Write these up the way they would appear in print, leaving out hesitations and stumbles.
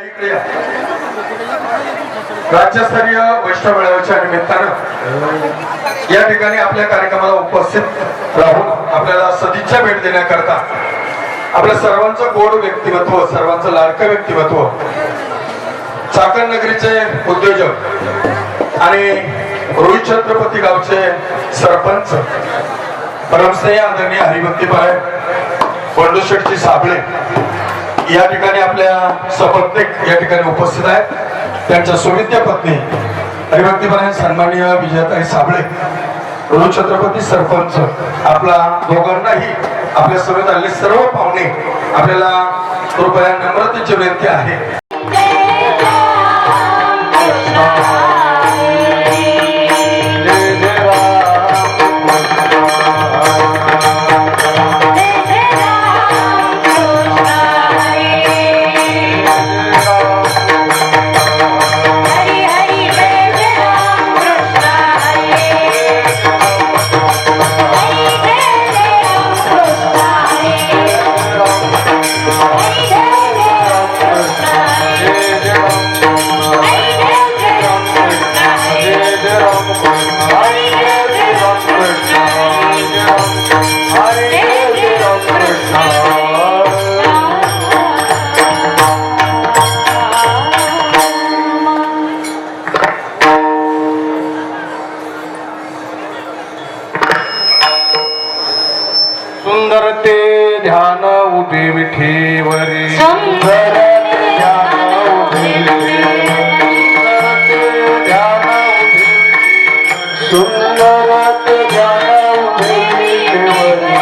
इकडे या. राज्यस्तरीय वैष्णव मेळाव्याच्या निमित्तानं या ठिकाणी आपल्या कार्यक्रमाला उपस्थित राहून आपल्याला सदिच्छा भेट देण्याकरता आपल्या सर्वांचं गोड व्यक्तिमत्व, सर्वांचं लाडकं व्यक्तिमत्व, चाकण नगरीचे उद्योजक आणि रोहित छत्रपती गावचे सरपंच परमस्नेह आदरणीय हरिभक्तीपाय बंडू शेठजी साबळे या ठिकाणी आपल्या सपत्नीक या ठिकाणी उपस्थित आहेत. त्यांच्या सुविद्य पत्नी हरिभक्तीपाय सन्माननीय विजयाताई साबळे, रोहित छत्रपती सरपंच, आपला दोघांनाही आपल्या समेत आलेले सर्व पाहुणे आपल्याला कृपया नम्रतेची विनंती आहे. सुंदर ते ध्यान उभे विठेवरी, सुंदर ध्यान उभे सुंदर ते ध्यान उभे विठेवरी,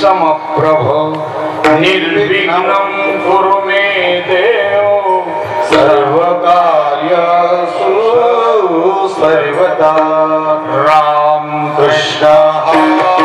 समप्रभ निर्विघ्नं कुरु मे देव सर्वकार्यसु सर्वदा राम कृष्ण हरी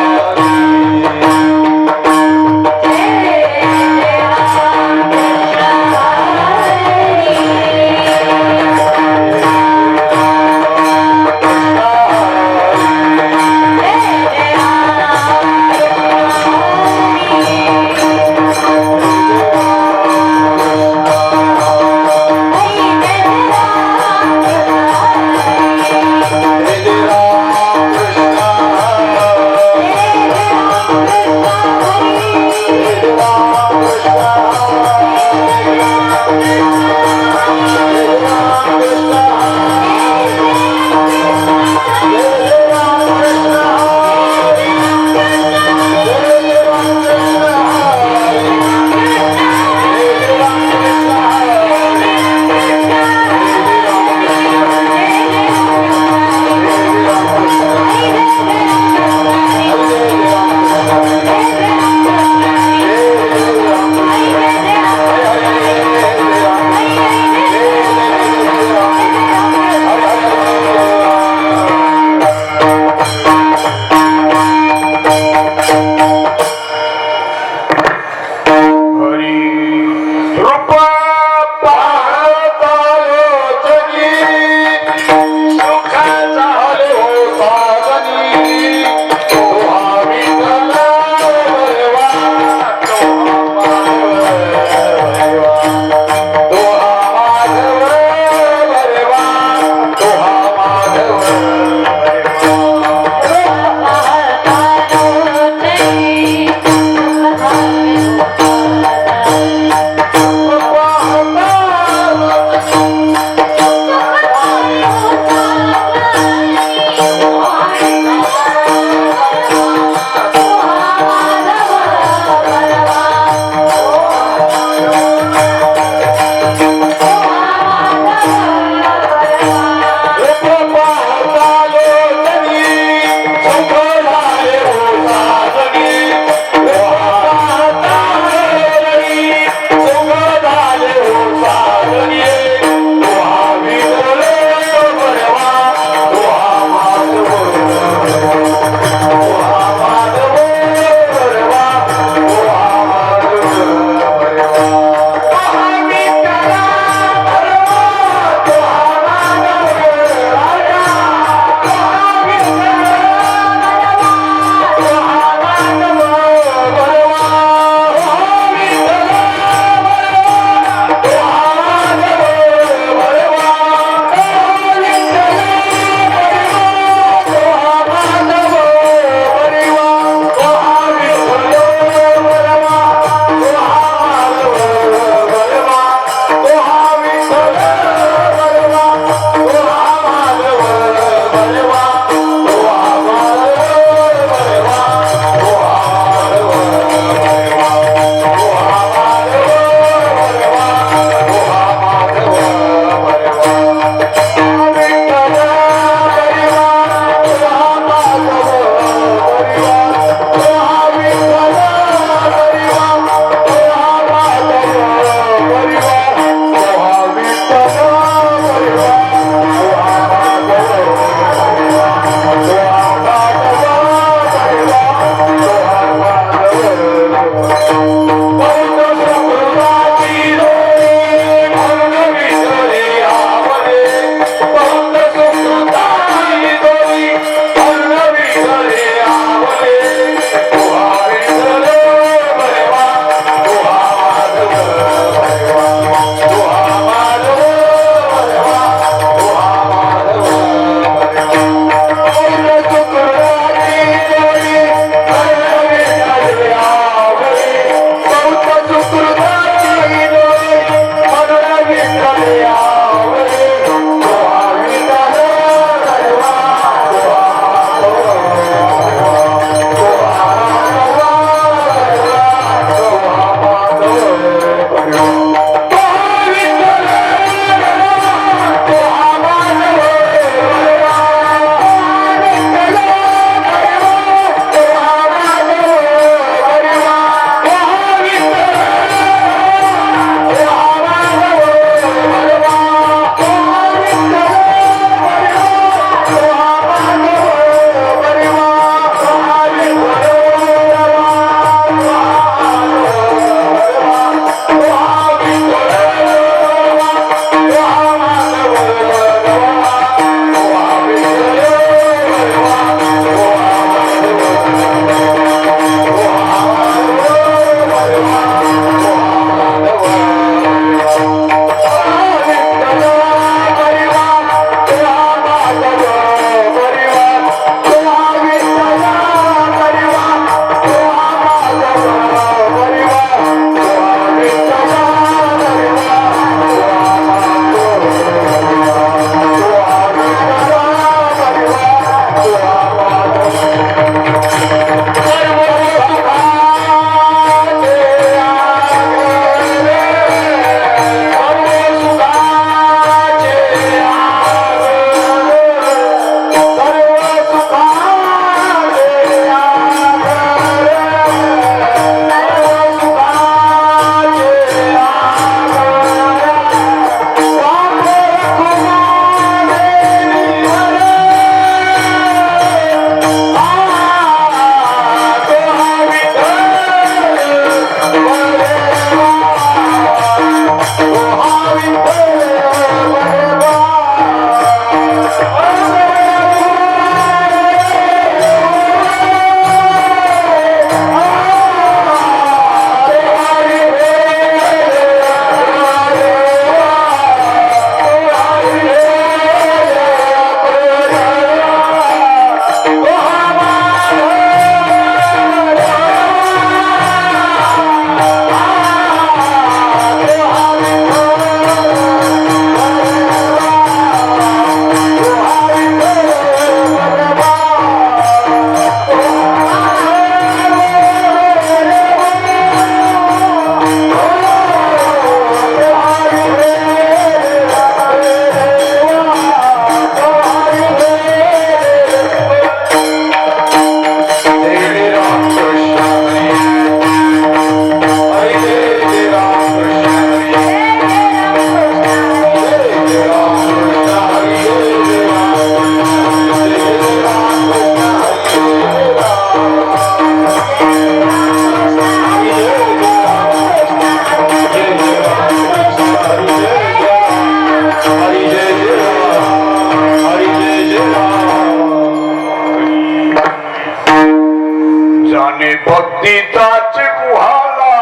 तिचाच गुहाला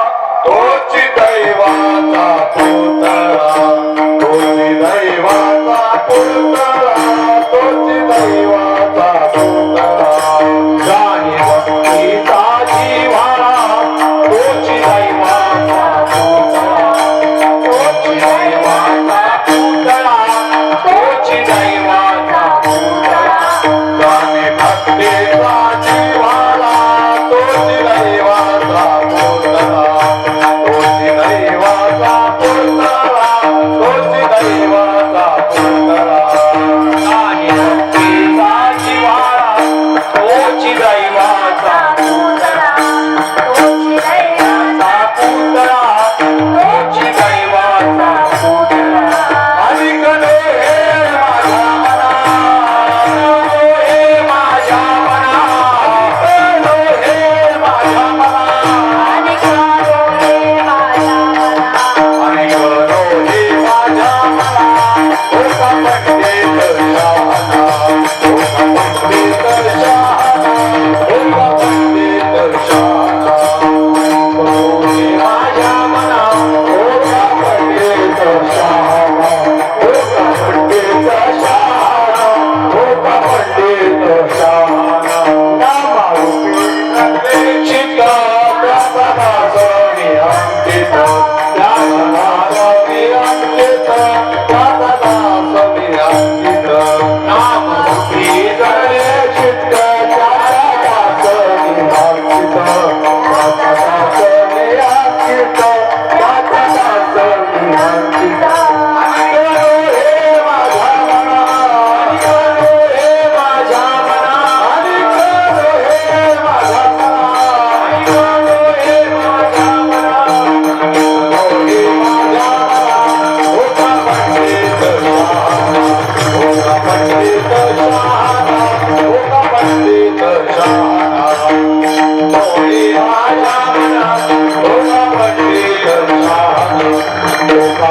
तोच दैवाचा पुतळा तोच दैवाचा पुतळा तोच दैवाचा पुतळा जाणी भक्तीचा जिव्हाळा तोच दैवाचा पुतळा तोच दैवाचा पुतळा तोच दैवाचा पुतळा जाणी भक्तीचा जिव्हाळा तोच दैवाचा पुतळा तोच दैवाचा पुतळा तोच दैवाचा पुतळा जाणी भक्तीचा जिव्हाळा तोच दैवाचा पुतळा तोच दैवाचा पुतळा तोच दैवाचा पुतळा अधिक हे माझ्या मना हे माझ्या मना हे माझ्या मना आणि करो हे माझ्या मना हो का पंडित शहाणा हो का पंडित शहाणा हो का पंडित शहाणा करो हे माझ्या मना हो का पंडित शहाणा हो का पंडित शहाणा हो का पंडित शहाणा नामारूपी चित्त त्यासनासनी अंकित त्यासनासनी अंकित त्यासनासनी अंकित नामारूपी चित्त त्यासनासनी अंकित त्यासनासनी अंकित त्यासनासनी अंकित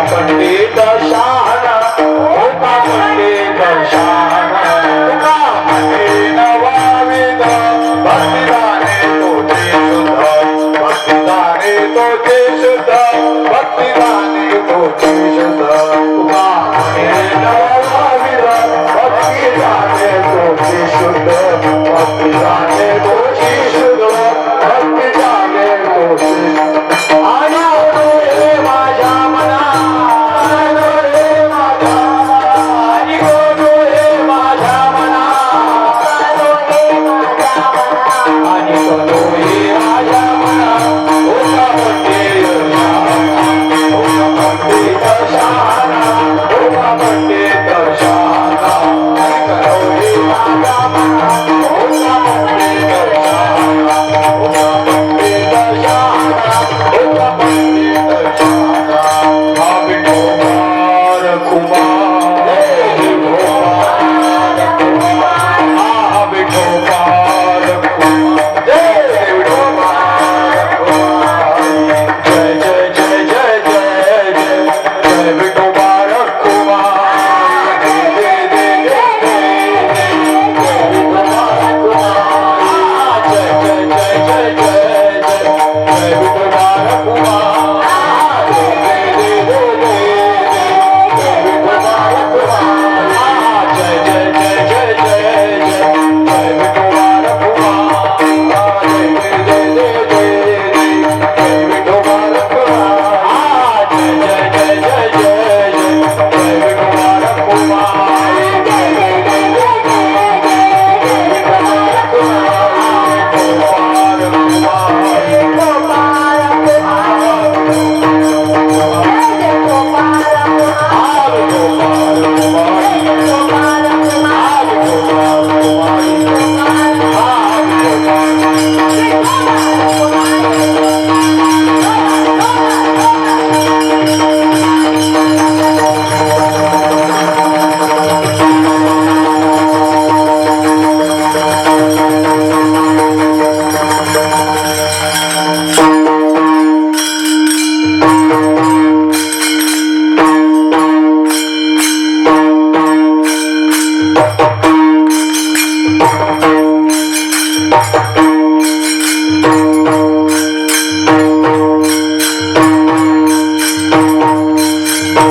पंडित शहाणा हो का पंडित शहाणा तुका म्हणे नवाविध भक्तिदाने तोचे शुद्ध भक्तिदाने तोचे शुद्ध भक्तिदाने तोचे शुद्ध तुका म्हणे नवाविध भक्तिदाने तोचे शुद्ध भक्तिदाने तोचे शुद्ध भक्तिदाने तोचे आणि हे माझ्या मना जय वा.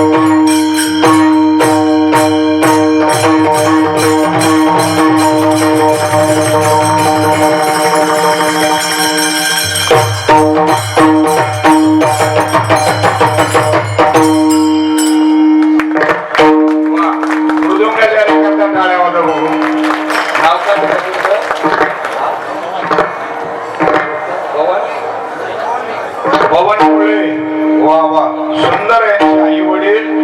मृदुंगाच्या रेखाचा टाळ्या वाजवा बघू. नाव काय तुमचं? पवन मुळे. वा वा, सुंदर यांचे आई वडील.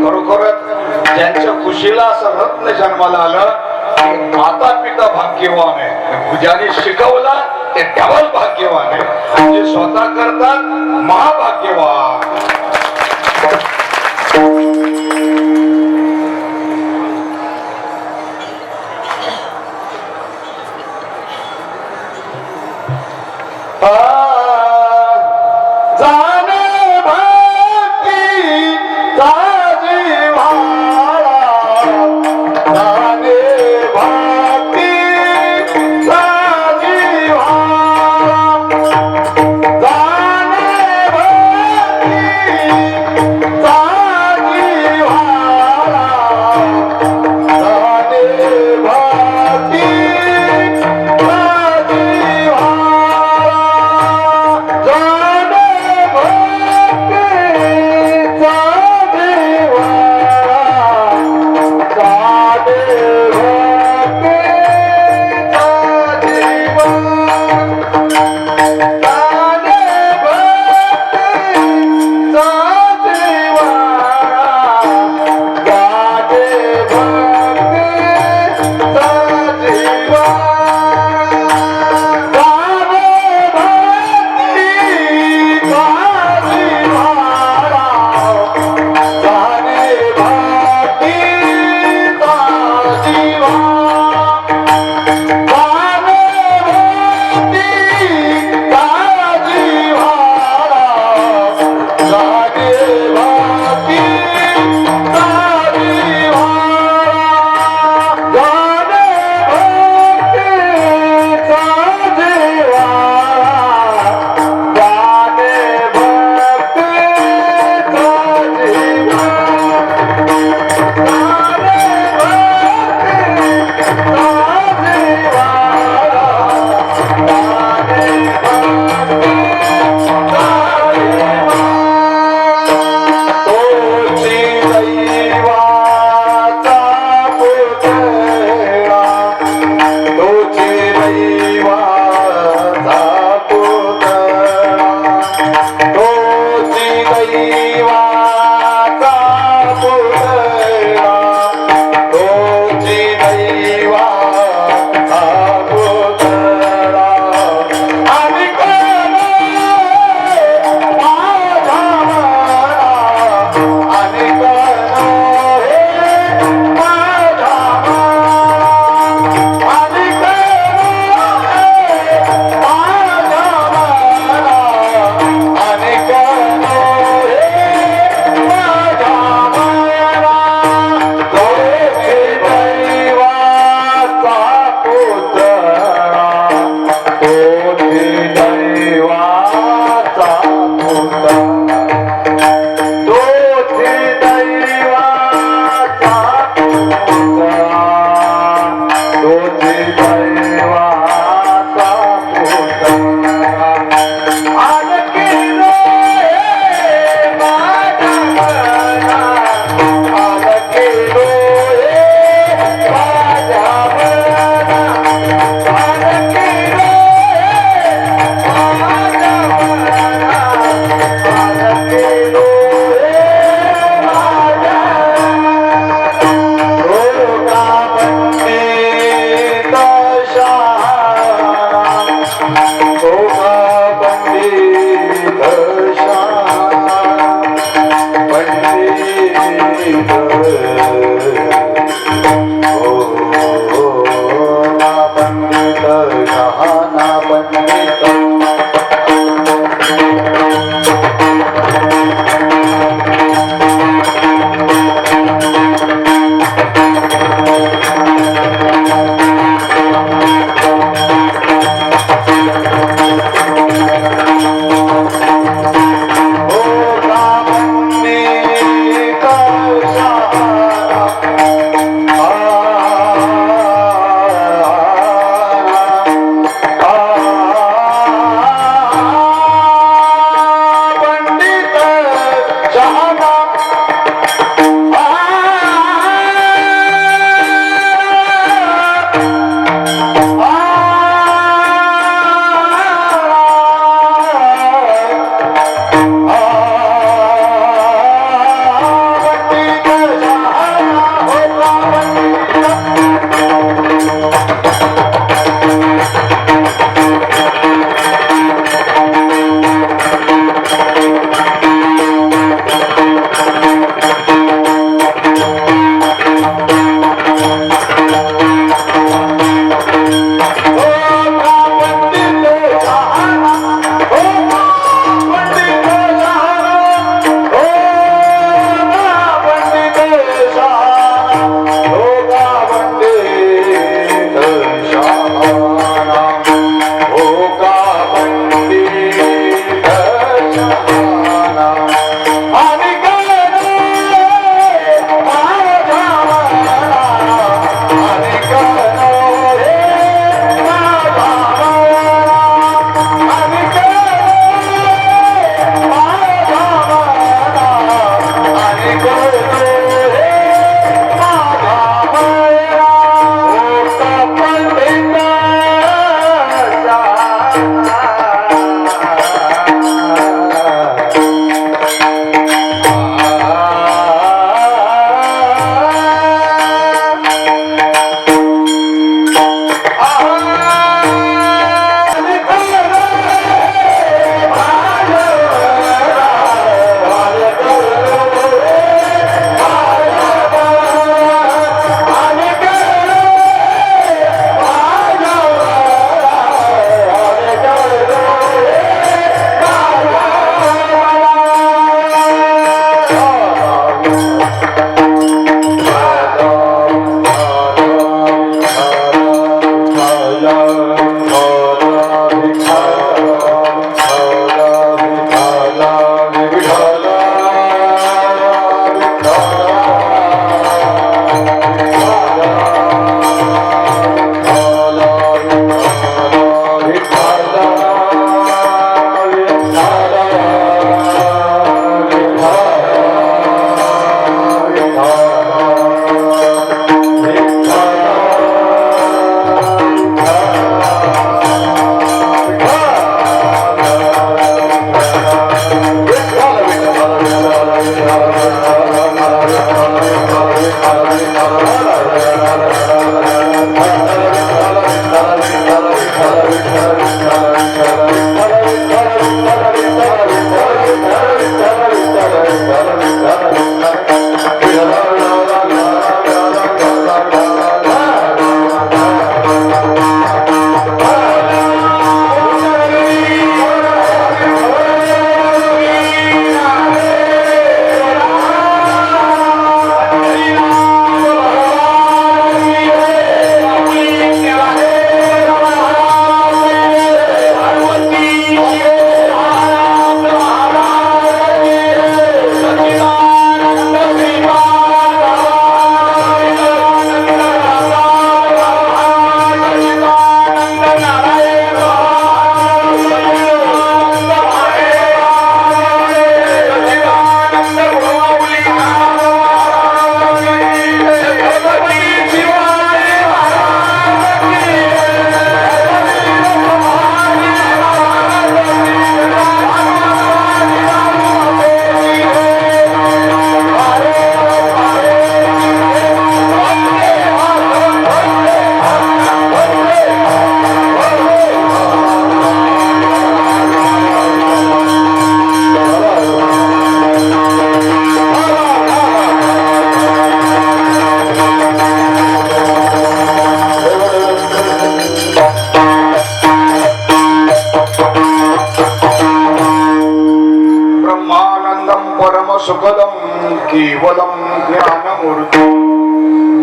खरोखरच ज्यांच्या खुशीला असं रत्न जन्माला आलं ते माता पिता भाग्यवान आहे. ज्याने शिकवला ते डबल भाग्यवान आहे. जे स्वतः करतात महाभाग्यवान. जाणे भक्ती जाजी भाळा. जाणे भक्ती जाजी भाळा. जाणे भक्ती शहाणा सुखदम केवलम ज्ञानमूर्ति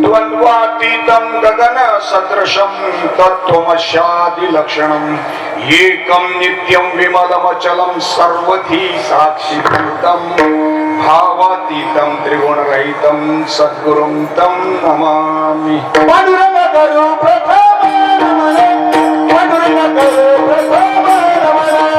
द्वंद्वातीतं गगन सदृशं तत्त्वमस्यादि लक्षणं एकं नित्यं विमलमचलं सर्वधी साक्षीभूतं भावातीतं त्रिगुणरहितं सद्गुरुं तं नमामि। पांडुरंग करो प्रथम नमने, पांडुरंग करो प्रथम नमने।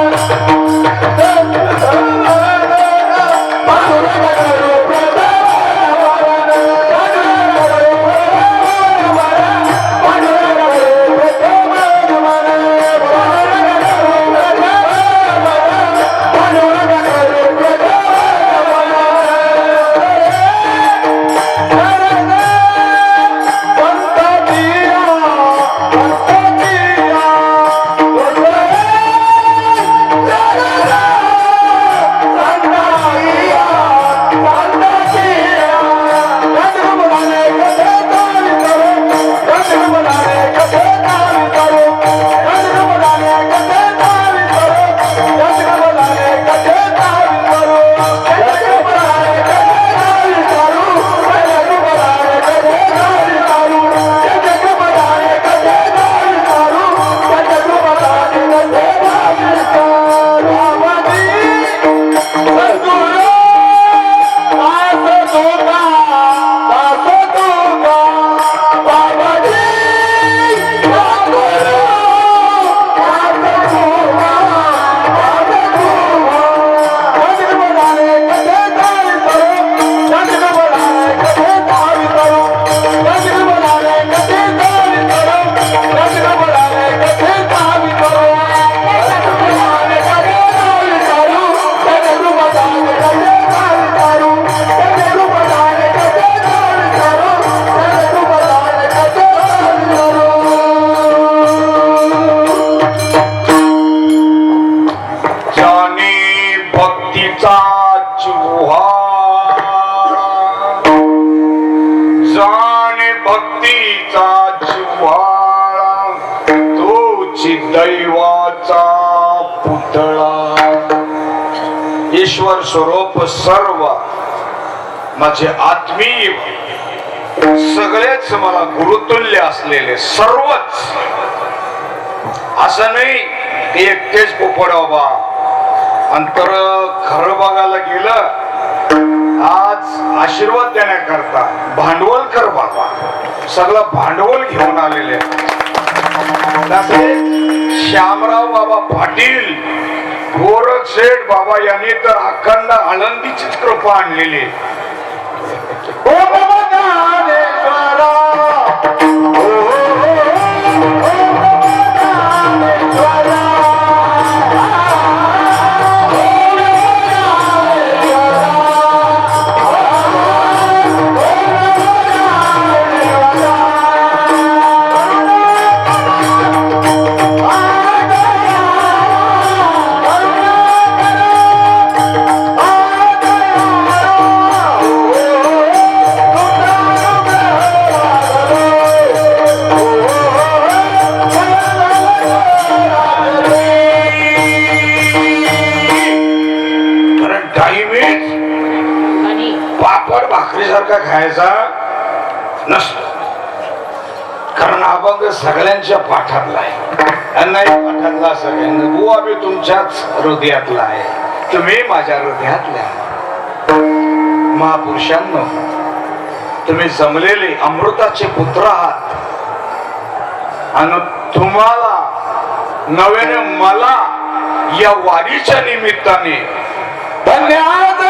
दैवाचा पुतळा ईश्वर स्वरूप सर्व माझे आत्मीय सगळेच मला गुरुतुल्य असलेले सर्वच असं नाही की एकटेच पोपडावा अंतर खरं बघायला गेलं आज आशीर्वाद देण्याकरता भांडवलकर बाबा सगळं भांडवल घेऊन आलेले श्यामराव बाबा पाटील गोरख शेठ बाबा यांनी तर अखंड आनंदीचीच कृपा आणलेली भाकरीसारखा खायचा नसतो कारण अभंग सगळ्यांच्या पाठातला आहे नाही पाठातला सगळ्यांना बुवा बी तुमच्याच हृदयातला आहे तुम्ही माझ्या हृदयातल्या महापुरुषांनो तुम्ही जमलेले अमृताचे पुत्र आहात आणि तुम्हाला नव्याने मला या वारीच्या निमित्ताने धन्यवाद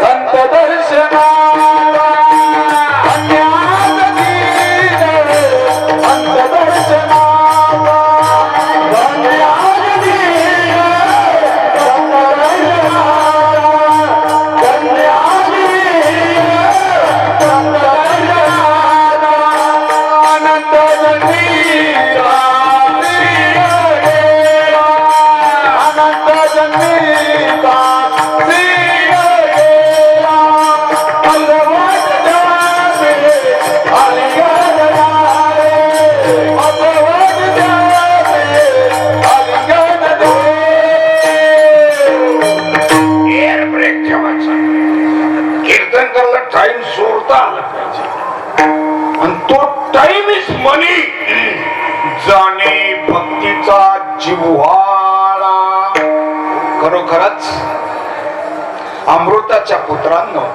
संत दर्शनाला धन्यवाद संत दर्शनाला धन्यवाद आनंद जन्मीता टाइम सोडता आला पाहिजे आणि तो टाइम इज मनी जाणे भक्तीचा जिव्हाळा खरोखरच अमृताच्या पुत्रांनो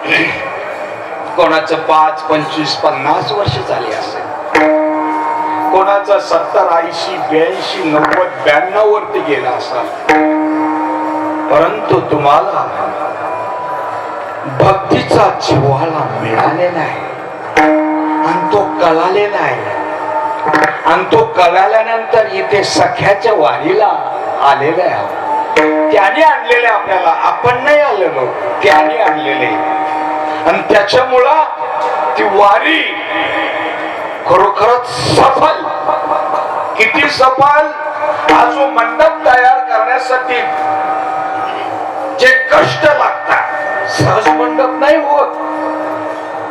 कोणाचं 5, 25, 50 वर्ष झाली असेल कोणाचं 70, 80, 82, 90, 92 वरती गेला असाल परंतु तुम्हाला भक्तीचा जिव्हाळा मिळालेला आहे आणि तो कळालेला आहे. आणि तो कळाल्यानंतर इथे सख्याच्या वारीला आलेला आहे. त्याने आणलेले आपल्याला, आपण नाही आलेलो, त्याने आणलेले. आणि त्याच्यामुळं ती वारी खरोखरच सफल. किती सफल. हा जो मंडप तयार करण्यासाठी जे कष्ट लागतात, सहज मंडप नाही होत.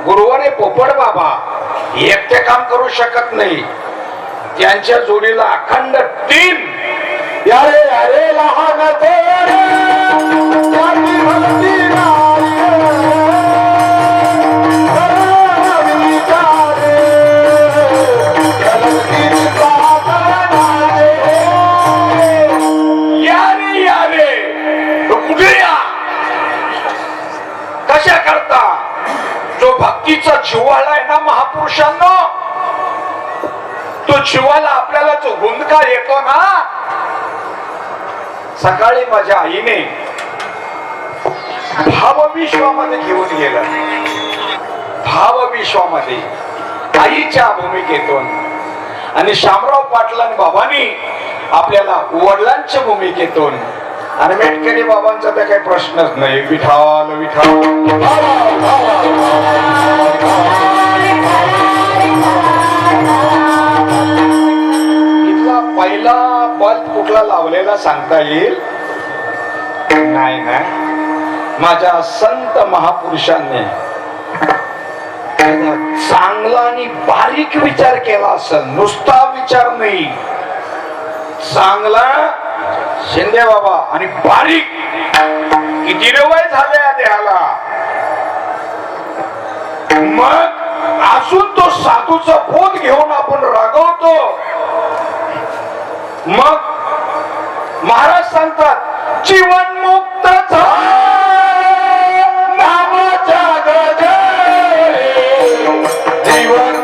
गुरुवारे पोपट बाबा एकटे काम करू शकत नाही. त्यांच्या जोडीला अखंड टीम. यारे यारे लहान कशा करता जो भक्तीचा जिव्हाळा आहे ना महापुरुषांनो, तो जिव्हाळा आपल्याला जो गुंदका येतो ना. सकाळी माझ्या आईने भावविश्वामध्ये घेऊन गेलं. भावविश्वामध्ये आईच्या भूमिकेतून. आणि शामराव पाटलां बाबांनी आपल्याला वडिलांच्या भूमिकेतून. आणि मेटकरी बाबांचा तर काही प्रश्नच नाही. विठाल विठाल. इथला पहिला बल्ब कुठला लावलेला सांगता येईल? नाही ना. माझ्या संत महापुरुषांनी चांगला आणि बारीक विचार केला असेल. नुसता विचार नाही, चांगला शिंदे बाबा आणि बारीक. किती वय झाले या देहाला. मग अजून तो साधूचा बोध घेऊन आपण रागवतो. मग महाराज सांगतात जीवन मुक्त नामाच्या गजरे. जीवन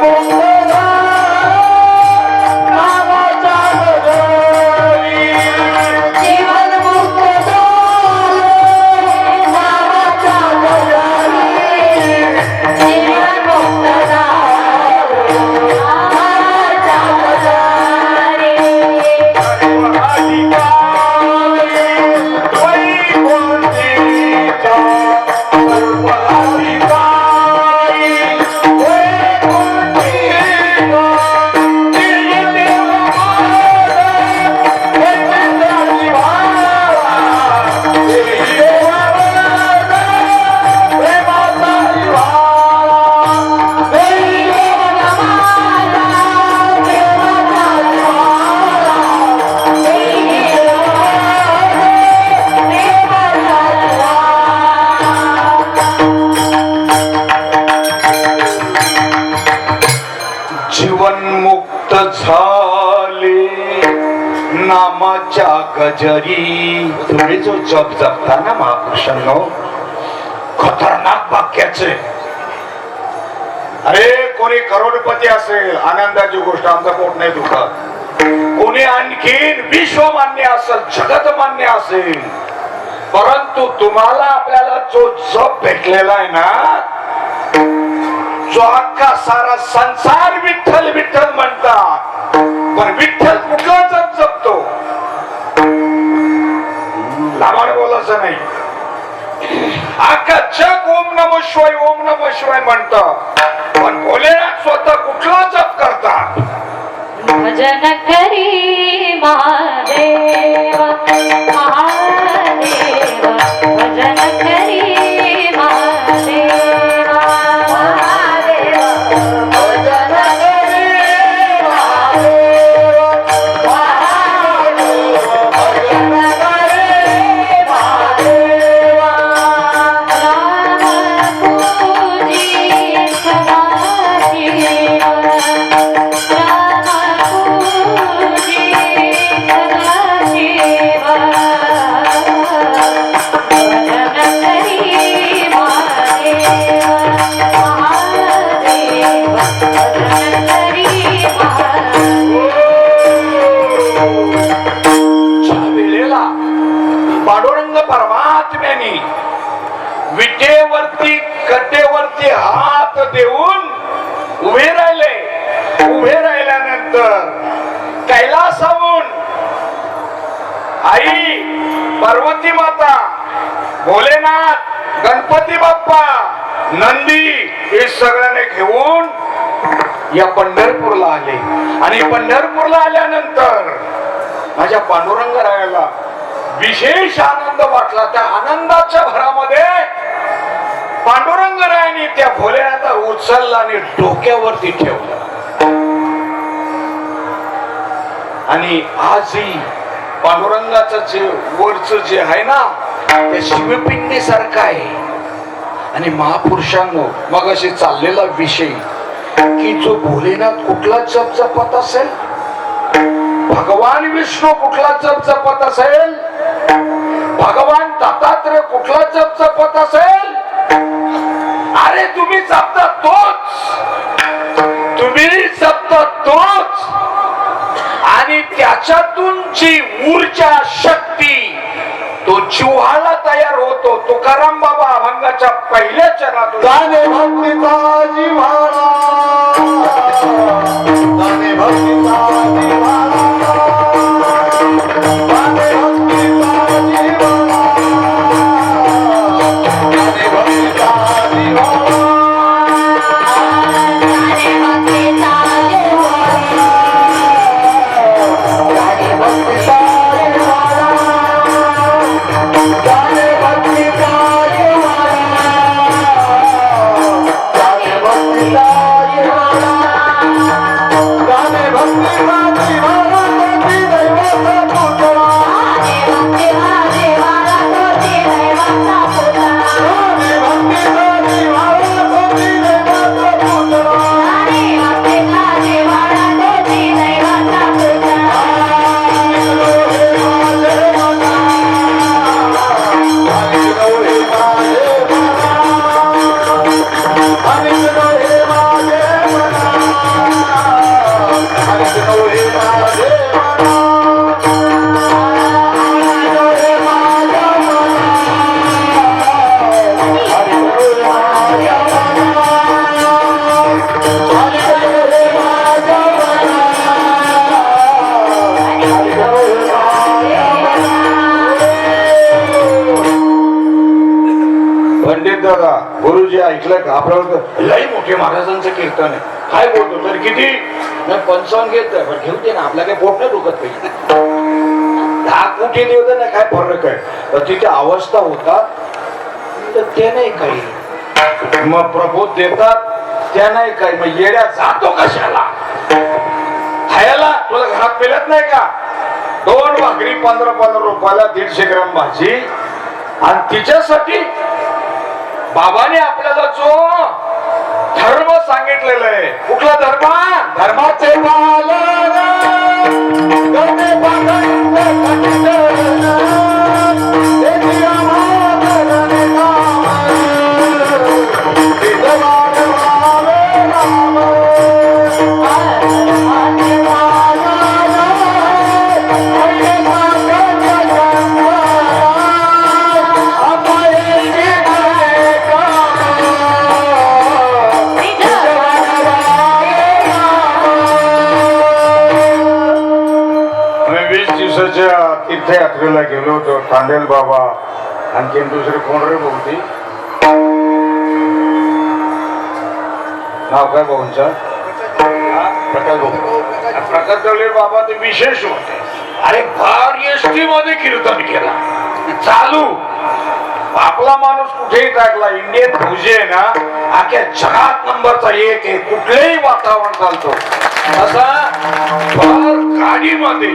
मुक्त नामाच्या गजरी. तुम्ही जो जप जपता ना महापुरुषांनो, खतरनाक वाक्याचे. अरे कोणी करोडपती असेल, आनंदाची गोष्ट, आमचा पोट नाही दुखत. कोणी आणखीन विश्वमान्य असेल, जगतमान्य असेल, परंतु तुम्हाला आपल्याला जो जप भेटलेला आहे ना, जो अख्खा सारा संसार विठ्ठल विठ्ठल म्हणतात, पण विठ्ठल कुठला जप जपतो? लांबड बोलायचं नाही. अख्खा जग ओम नमः शिवाय ओम नमः शिवाय म्हणतं, पण भोलेनाथ स्वतः कुठला जप करतात? भजन करी महादेव महादेव, भजन करी महादेव महादेव, भजन करी महादेव महादेव, भजन करी महादेव. राम पूजी सदाशिव, विटेवरती कटेवरती हात देऊन उभे राहिले. उभे राहिल्यानंतर कैलासाहून आई पार्वती माता, भोलेनाथ, गणपती बाप्पा, नंदी हे सगळ्यांनी घेऊन या पंढरपूरला आले. आणि पंढरपूरला आल्यानंतर माझ्या पांडुरंगरायाला विशेष आनंद वाटला. त्या आनंदाच्या भरामध्ये पांडुरंगरायाने त्या भोलेनाथाला उचलला आणि डोक्यावरती ठेवलं. आणि आजही पांडुरंगाचं जे वरचं जे आहे ना ते शिवपिंडी सारखं आहे. आणि महापुरुषांनो मग असे चाललेला विषय की जो भोलेनाथ कुठला जप जपत असेल, भगवान विष्णू कुठला जप जपत असेल, भगवान दत्तात्रय कुठला जप जपत असेल, अरे तुम्ही जपता तोच, तुम्ही जपता तोच. आणि त्याच्यातून जी ऊर्जा शक्ती तो जिव्हाळा तयार होतो. तुकाराम बाबा अभंगाच्या पहिल्या चरणातून दाने भक्तीचा जिव्हाळा, दाने भक्तीचा जिव्हाळा, दाने भक्तीचा जिव्हाळा, दाने भक्तीचा जिव्हाळा. पंडित दादा गुरुजी ऐकलं का? आपल्याला लई मोठे महाराजांचं कीर्तन आहे. काय बोलतो तर किती नाही 55 घेत घेऊ दे ना, आपल्या काही पोट नाही दुखत पाहिजे. 10 कोटी देऊ दे ना, काय फरक आहे. तर तिथे अवस्था होतात तर ते नाही काही, मग प्रबोध देतात त्या नाही काही. मग येड्या जातो कशाला खायला? तुला घरात मिळत नाही का? 2 भाकरी 15-15 रुपयाला 150 ग्राम भाजी. आणि तिच्यासाठी बाबाने आपल्याला जो धर्म सांगितलेला आहे, कुठला धर्म? धर्माचे तीर्थयात्रेला गेलो होतो. तांडेल बाबा, आणखी दुसरे कोण रे भाऊची नाव काय भाऊंचं? प्रकाश भाऊ. प्रकाश दवले बाबा ते विशेष होते. अरे फार एसटी मध्ये कीर्तन केला चालू. आपला माणूस कुठेही टाकला. इंडियन फौजी आहे ना, अख्या जगात नंबरचा 1 आहे. कुठलेही वातावरण चालतो असा फार गाडीमध्ये.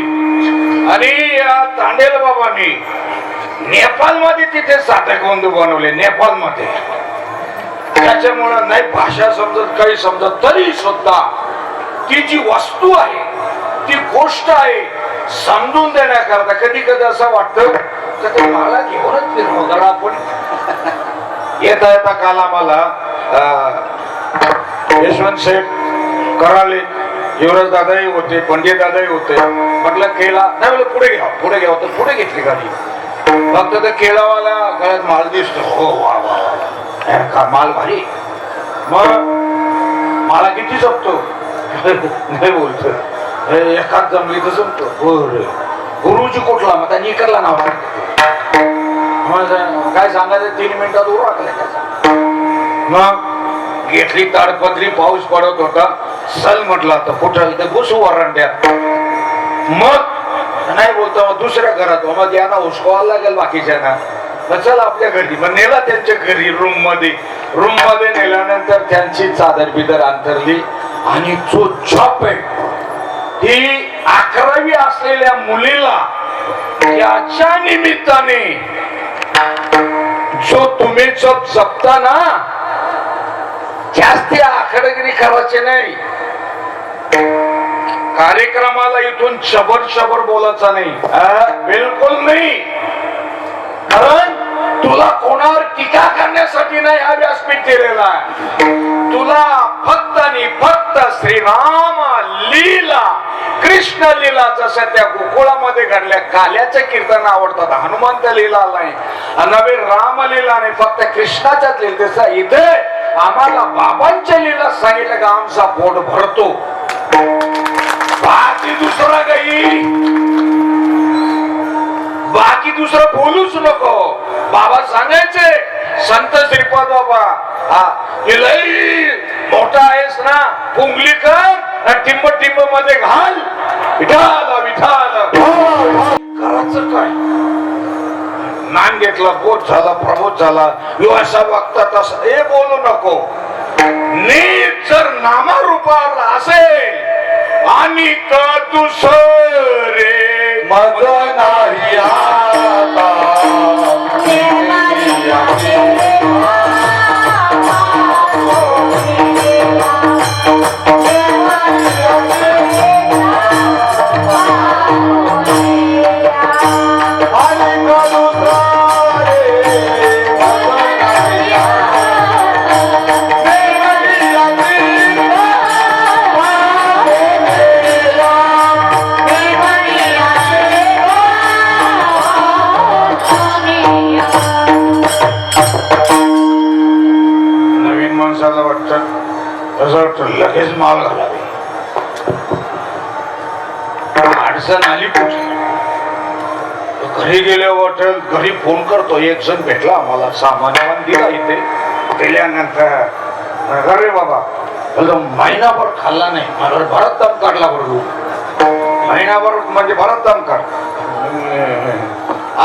आणि या तांडेल बाबांनी नेपाळ मध्ये तिथे साधेगोंद बनवले. नेपाळ मध्ये त्याच्यामुळं नाही भाषा समजत, काही समजत, तरी सुद्धा ती जी वस्तू आहे, ती गोष्ट आहे, समजून देण्याकरता कधी कधी असं वाटतं की मला घेऊनच फिरलो जरा आपण. येता येता काल आम्हाला यशवंत शेठ कराले, युवराज दादाही होते, पंडित दादाही होते. म्हटलं केळा नाही, बोल पुढे घ्या पुढे घ्या. तर पुढे घेतली गाडी. फक्त तर केळावाला गळ्यात माल दिसतो. हो वा वा, माल भारी. मग मला किती जपतो नाही बोलतो. एकाच जमली तर जमतो. गुरुजी कुठला मग त्यांनी इकडला नाव मग काय सांगायचं 3 मिनिटात उरकलं. मग घेतली ताडपत्री. पाऊस पडत होता. सल म्हटलं आता कुठं इथे घुसू वरंड्यात. मग नाही बोलतो मग दुसऱ्या घरात मग यांना उचकावायला लागेल बाकीच्या ना. मग चल आपल्या घरी. मग नेला त्यांच्या घरी रूम मध्ये नेल्यानंतर त्यांची चादर बिदर अंतरली आणि जो छाप आहे ती 11वी असलेल्या मुलीला त्याच्या निमित्ताने जो तुम्ही जपता ना जास्ती आखडगिरी करायचे नाही. कार्यक्रमाला इथून शबर बोलायचा नाही. बिलकुल नाही. कारण तुला कोणावर टीका करण्यासाठी नाही हा व्यासपीठ दिलेला. तुला फक्त आणि फक्त श्रीराम लीला कृष्ण लीला जसं त्या गोकुळामध्ये घडल्या काल्याचं कीर्तन आवडतात. हनुमंत लीला नाही नवे राम लीला नाही फक्त कृष्णाच्याच लीला. तसं इथे आम्हाला बाबांच्या लीला सांगितलं का आमचा पोट भरतो. बाकी दुसरा काही बाकी दुसरं बोलूच नको. बाबा सांगायचे संत श्रीपाद बाबा लई मोठा आहेस ना पुंगली कर टिंब मध्ये घाल विठाल करायचं काय. नाम घेतला बोध झाला प्रबोध झाला. असा वागता तसा हे बोलू नको. नीट जर नामारूपावर असेल आणि दुसरे मग नाही आता. लगेच माल घालावे. अडचण आली कुठे घरी गेले वाटेल. घरी फोन करतो. एक जण भेटला आम्हाला सामान्यवान दिला इथे. गेल्यानंतर अरे बाबा महिनाभर खाल्ला नाही. मला भरत दम काढला बरोबर. महिनाभर म्हणजे भरत दम काढ.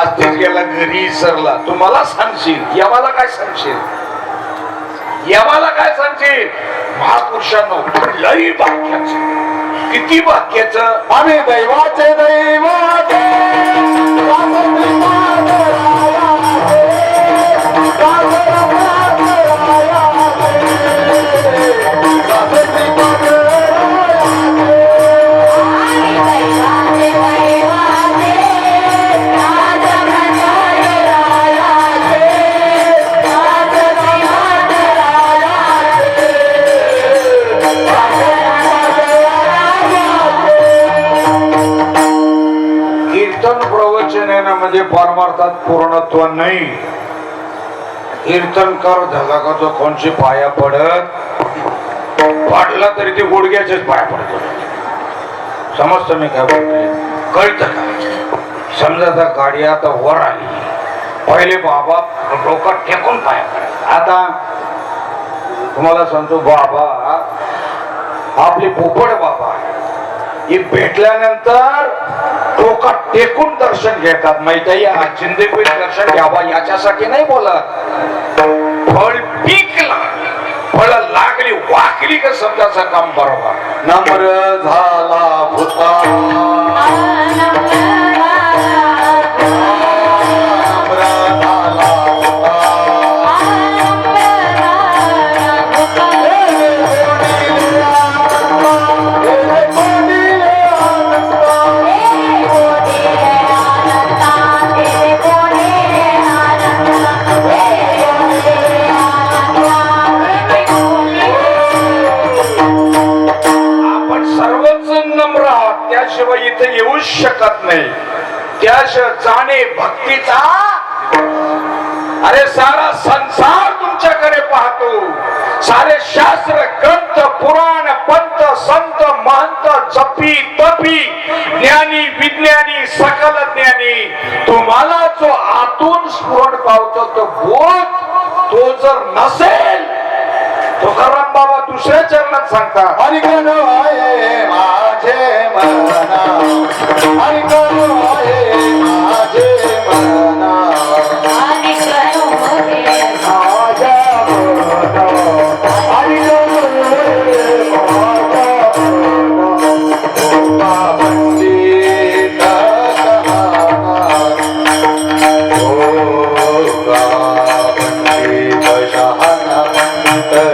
आज तेच गेला घरी सरला. तू मला सांगशील यावाला काय सांगशील महापुरुषांनो लई भाग्याचं. किती भाग्याचं. आम्ही दैवाचे दैवाचे म्हणजे परमार्थात पूर्णत्व नाही. कीर्तनकार झाला का तो कोणची पाया पडत पाडला तरी ते गुडघ्याचेच पाया पडतो. समजतं मी काय बोलतोय कळतं का. समजा आता गाडी आता वर आली. पहिले बाबा डोकं टेकून पाया पडत. आता तुम्हाला सांगतो बाबा आपले पोपट बाबा हे भेटल्यानंतर डोकं टेकून दर्शन घेतात. माहिती आहे जिंदगी दर्शन घ्यावा याच्यासाठी नाही बोलत. फळ पिकला फळ लागली वाकली का समजायचं काम बरोबर. नम्र झाला भूता त्याशिवाय इथे येऊ शकत नाही. त्याशिवाय जाणे भक्तीचा. अरे सारा संसार तुमच्याकडे आतून स्फुरण पावतो तो बोध तो जर नसेल तुकाराम बाबा दुसऱ्या चरणात सांगतात हरी गण आहे माझे मना, हरी गण आहे माझे मना, आणि करो हे माझ्या मना, हरी गण आहे माझ्या मना, पंडित शहाणा पंडित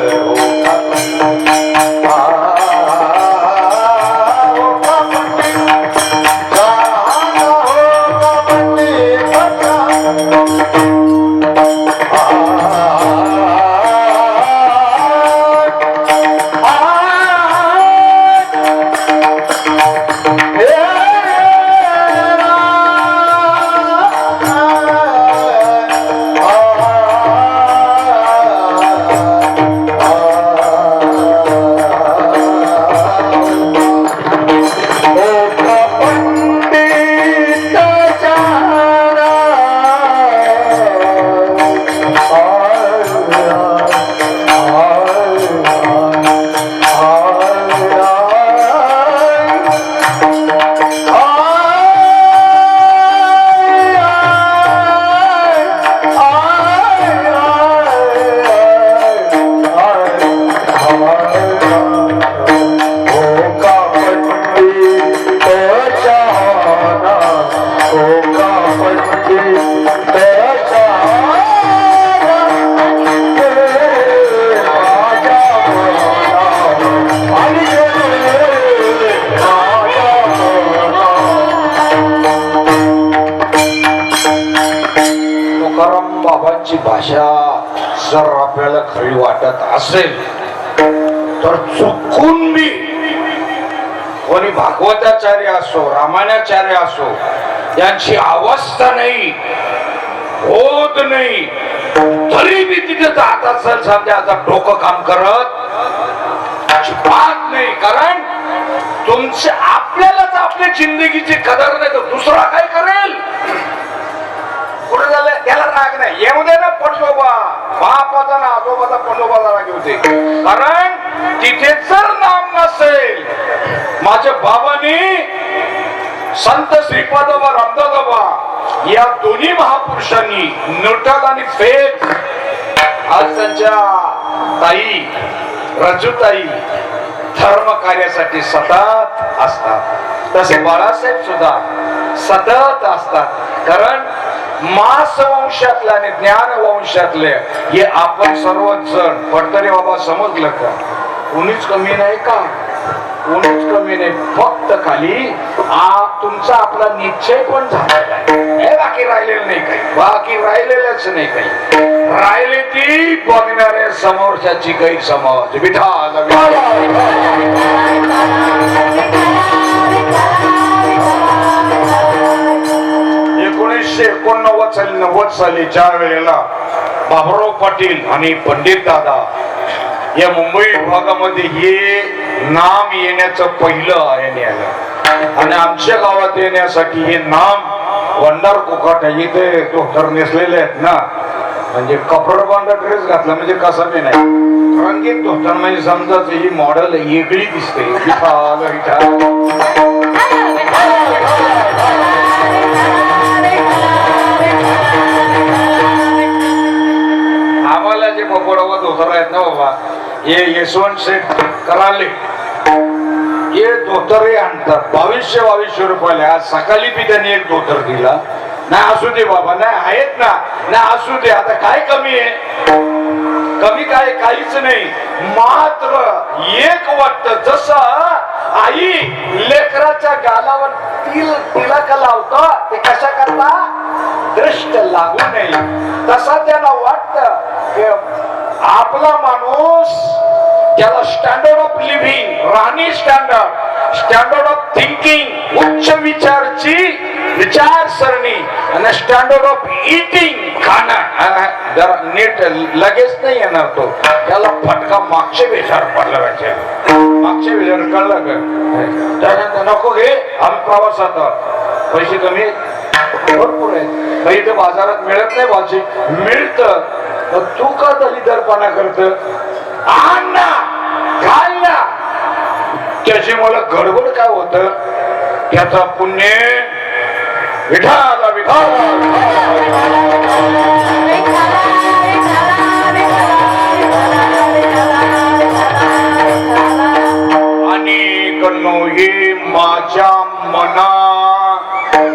तुकाराम बाबांची भाषा जर आपल्याला खरी वाटत असेल तर चुकून मी कोणी भागवताचार्य असो रामायणाचार्य असो यांची अवस्था नाही होत नाही तरी मी तिथे जात असेल समजा आता डोकं काम करत अजिबात नाही. कारण तुमचे आपल्यालाच आपल्या जिंदगीची कदर नाही तर दुसरा काय करेल. पुढे झालं त्याला राग नाही येऊ दे ना पंडोबा बापाचा ना आजोबाचा पंडोबाला राग होते. कारण तिथे जर नाम नसेल माझ्या बाबांनी संत श्रीपादोबा रामदासोबा या दोन्ही महापुरुषांनी न्यूटन आणि फेथ आज त्यांच्या ताई रजुताई धर्म कार्यासाठी सतत असतात. तसे बाळासाहेब सुद्धा सतत असतात. कारण मास वंशातले आणि ज्ञान वंशातले हे आपण सर्वच जण पडतरे बाबा समजलं का कोणीच कमी नाही का कोणीच कमी नाही. फक्त खाली तुमचा आपला निश्चय पण झालेला आहे. बाकी राहिलेलं नाही काही बाकी राहिलेलंच नाही काही राहिले ती बघणाऱ्या समोरच्याची काही समज विठाल 1989 साली ज्या वेळेला बाबुराव पाटील आणि पंडित दादा या मुंबई विभागामध्ये हे नाम येण्याचं पहिलं आयन आलं आणि आमच्या गावात येण्यासाठी हे नाम वंडार कोकाट इथे धोतर नेसलेले आहेत ना म्हणजे कपडबांधा ड्रेस घातला म्हणजे कसा बी नाही रंगीत धोतर म्हणजे समजा ही मॉडेल वेगळी दिसते. आम्हाला जे बकोडावा धोतर आहेत ना बाबा हे यशवंत शेठ कराले हे धोतरही आणतात 2200 रुपयाला. आज सकाळी बी त्यांनी एक धोतर दिला. नाही असू दे बाबा नाही आहेत ना नाही असू दे. आता काय कमी आहे कमी काय काहीच नाही. मात्र एक वाटत जसं आई लेकराच्या गालावर तिलक लावतं ते कशा करता दृष्ट लागू नये तसा त्यांना वाटत की आपला माणूस ज्याला स्टँडर्ड ऑफ लिव्हिंग राहणी स्टँडर्ड ऑफ थिंकिंग उच्च विचारची विचारसरणी आणि स्टँडर्ड ऑफ इटिंग खाणं जरा नीट लगेच नाही येणार तो त्याला फटका मागचे विचार पडला पाहिजे. मागचे विचार कळलं का त्यानंतर नको घे आम्ही प्रवासात पैसे कमी भरपूर आहेत काही तर बाजारात मिळत नाही भाजी मिळत तू का दलितरपणा करत आण ना घाल ना त्याची मला गडबड काय होत त्याचा पुण्य विठाला आणि कन्नो हे माझ्या मना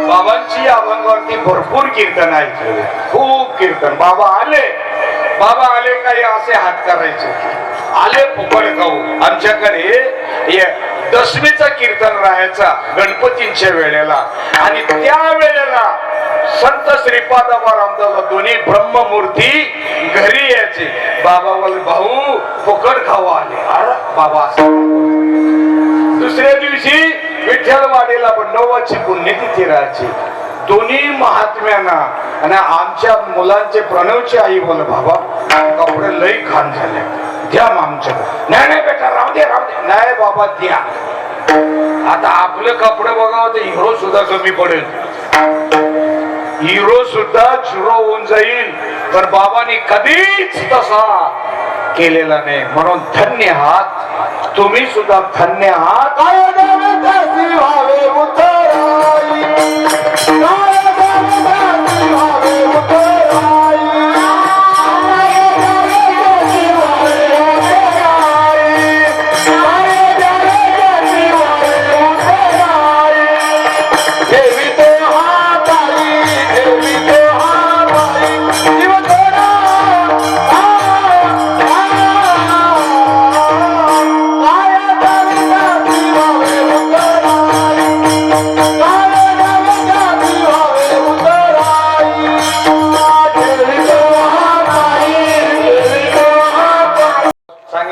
बाबांची अभंगावरती भरपूर कीर्तन ऐकले खूप कीर्तन बाबा आले काही असे हात करायचे आले फुकट खाऊ आमच्याकडे दशमीचा कीर्तन राहायचा गणपतींच्या वेळेला आणि त्या वेळेला संत श्रीपादाबा रामदास दोन्ही ब्रह्ममूर्ती घरी यायचे बाबा बोल भाऊ फुकट खाऊ आले अरे बाबा दुसऱ्या दिवशी विठ्ठलवाडीला बंडोबाची पुण्यतिथी राहायची दोन्ही महात्म्यांना आणि आमच्या मुलांचे प्रणवची आई बोल बाबा कपडे लई घाण झाले द्या आमच्या नाही बेटा राहू दे नाही बाबा द्या आता आपले कपडे बघावं तर हिरो सुद्धा कमी पडेल हिरो सुद्धा झिरो होऊन जाईल पण बाबांनी कधीच तसा केलेला नाही म्हणून धन्य आहात तुम्ही सुद्धा धन्य आहात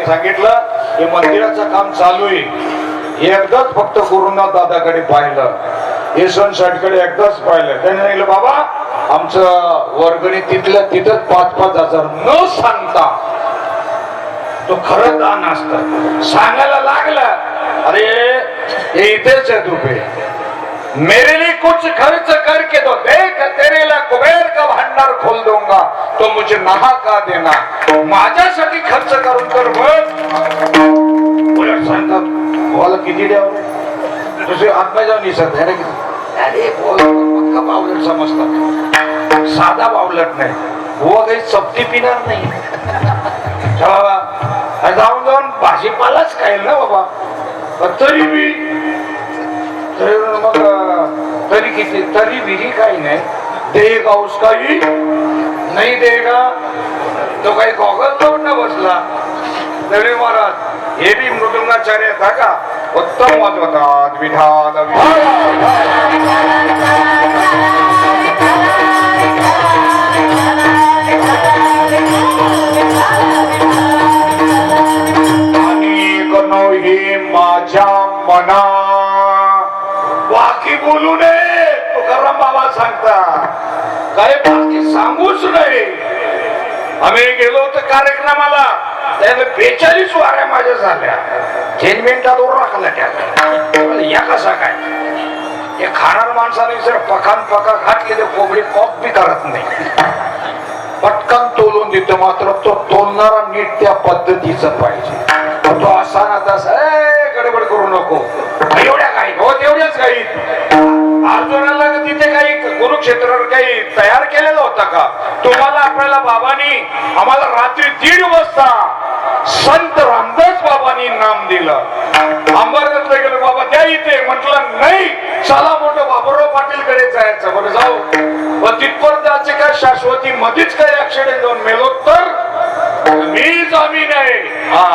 सांगितलं हे मंदिराचं काम चालू आहे एकदाच फक्त गुरुनाथ दादाकडे पाहिलं हे सण कडे एकदाच पाहिलं त्याने सांगितलं बाबा आमचं वर्गणी तिथल्या तिथंच 5,000 न सांगता तो खरं दान असत सांगायला लागला अरे हे इथेच आहे तुपे मेरे लिए कुछ खर्च करके तो देख तेरे लिए कुबेर का भंडार खोल दूंगा तो मुझे नहा का देना माझ्यासाठी खर्च करून तर उलट सांगतात भावाला किती द्यावं तुझे आत्मा जाऊन निसत आहे ना अरे पक्का बावलट समजतात साधा बावलट नाही बुवा काही चपटी पिणार नाही जाऊन जाऊन भाजीपालाच खाईल ना बाबा तरी बी मग तरी किती तरी विरी काही नाही देगा उसका ही नाही देगा तो काही गॉगल लावून न बसला तरी महाराज हे बी मृदुंगाचार्य था का उत्तम वाजवतात विधान आणि कनो ही माझ्या मना बाकी बोलू नये तुकाराम बाबा सांगता काय बाकी सांगूच नाही आम्ही गेलो होतो कार्यक्रमाला त्याने 42 वाऱ्या माझ्या झाल्या 10 मिनिटात राखला त्याला या कसा काय हे खाणार माणसाने जर पकान पका घातले तर कोंबडी कॉप बी करत नाही पटकन तोलून देतो मात्र तो तोलणारा नीट त्या पद्धतीचं पाहिजे तो असा ना तसा गडबड करू नको एवढ्या काही हो तेवढ्याच काही अर्जुनाला तिथे काही कुरुक्षेत्रावर काही तयार केलेला होता का तुम्हाला आपल्याला बाबांनी आम्हाला रात्री 1:30 वाजता संत रामदास बाबांनी नाम दिलं अंबरनाथला गेलो बाबा त्या इथे म्हटलं नाही चला मोठं बाबुराव पाटील कडे जायचं बरं जाऊ पण तिथपर्यंत जायचे काय शाश्वती मध्येच काही ऍक्सिडेंट जाऊन मेलो तर मी जामीन आहे हा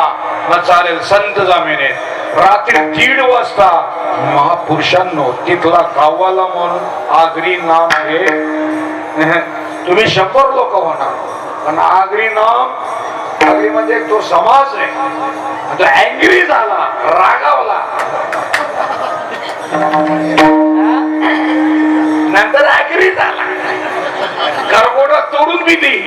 मग चालेल संत जामीन आहे रात्री 1:30 वाजता महापुरुषांनो तिथला गावाला म्हणून आगरी नाम हे तुम्ही 100 लोक होणार पण आगरी नाम आगरी म्हणजे तो समाज आहे तो अँग्री झाला रागावला नंतर अँग्री झाला करगोडा तोडून बी देईल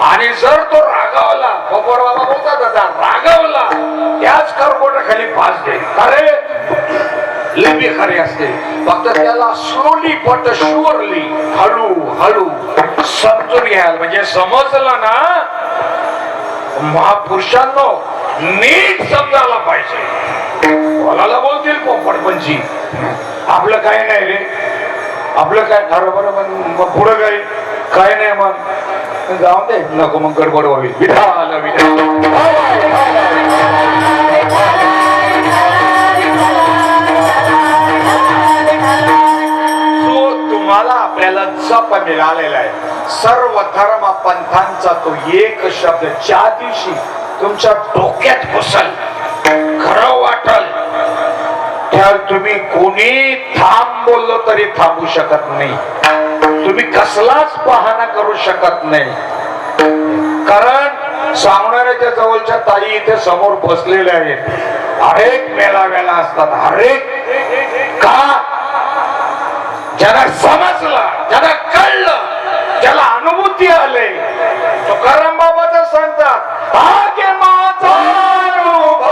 आणि जर तो रागावला बपोर बाबा बोलतात दादा रागावला त्याच करगोडा खाली फास देईल अरे बी खरी असते, फक्त त्याला स्लोली बट शुअरली, हळू हळू समजून घ्याल. म्हणजे समजलं ना महापुरुषांनो, नीट समजायला पाहिजे. बोलायला बोलतील पोपटपंची, आपलं काय नाही रे, आपलं काय बरोबर, मग पुढं काय नाही, मग जाऊ दे, नको मग गडबड व्हावी. विठाला तुम्हाला आपल्याला जप मिळालेला आहे. सर्व धर्म पंथांचा तो एक शब्द ज्या दिवशी तुमच्या डोक्यात घुसल, खरं वाटल, त्या तुम्ही कोणी थांब बोललो तरी थांबू शकत नाही. तुम्ही कसलाच बहाणा करू शकत नाही. कारण सांगणाऱ्याच्या जवळच्या ताई इथे समोर बसलेल्या आहेत. हरेक मेळाव्याला असतात, हरेक का ज्याला समजलं, ज्याला कळलं, ज्याला अनुभूती आले, तुकाराम बाबाच सांगतात, आगे माझा अनुभव,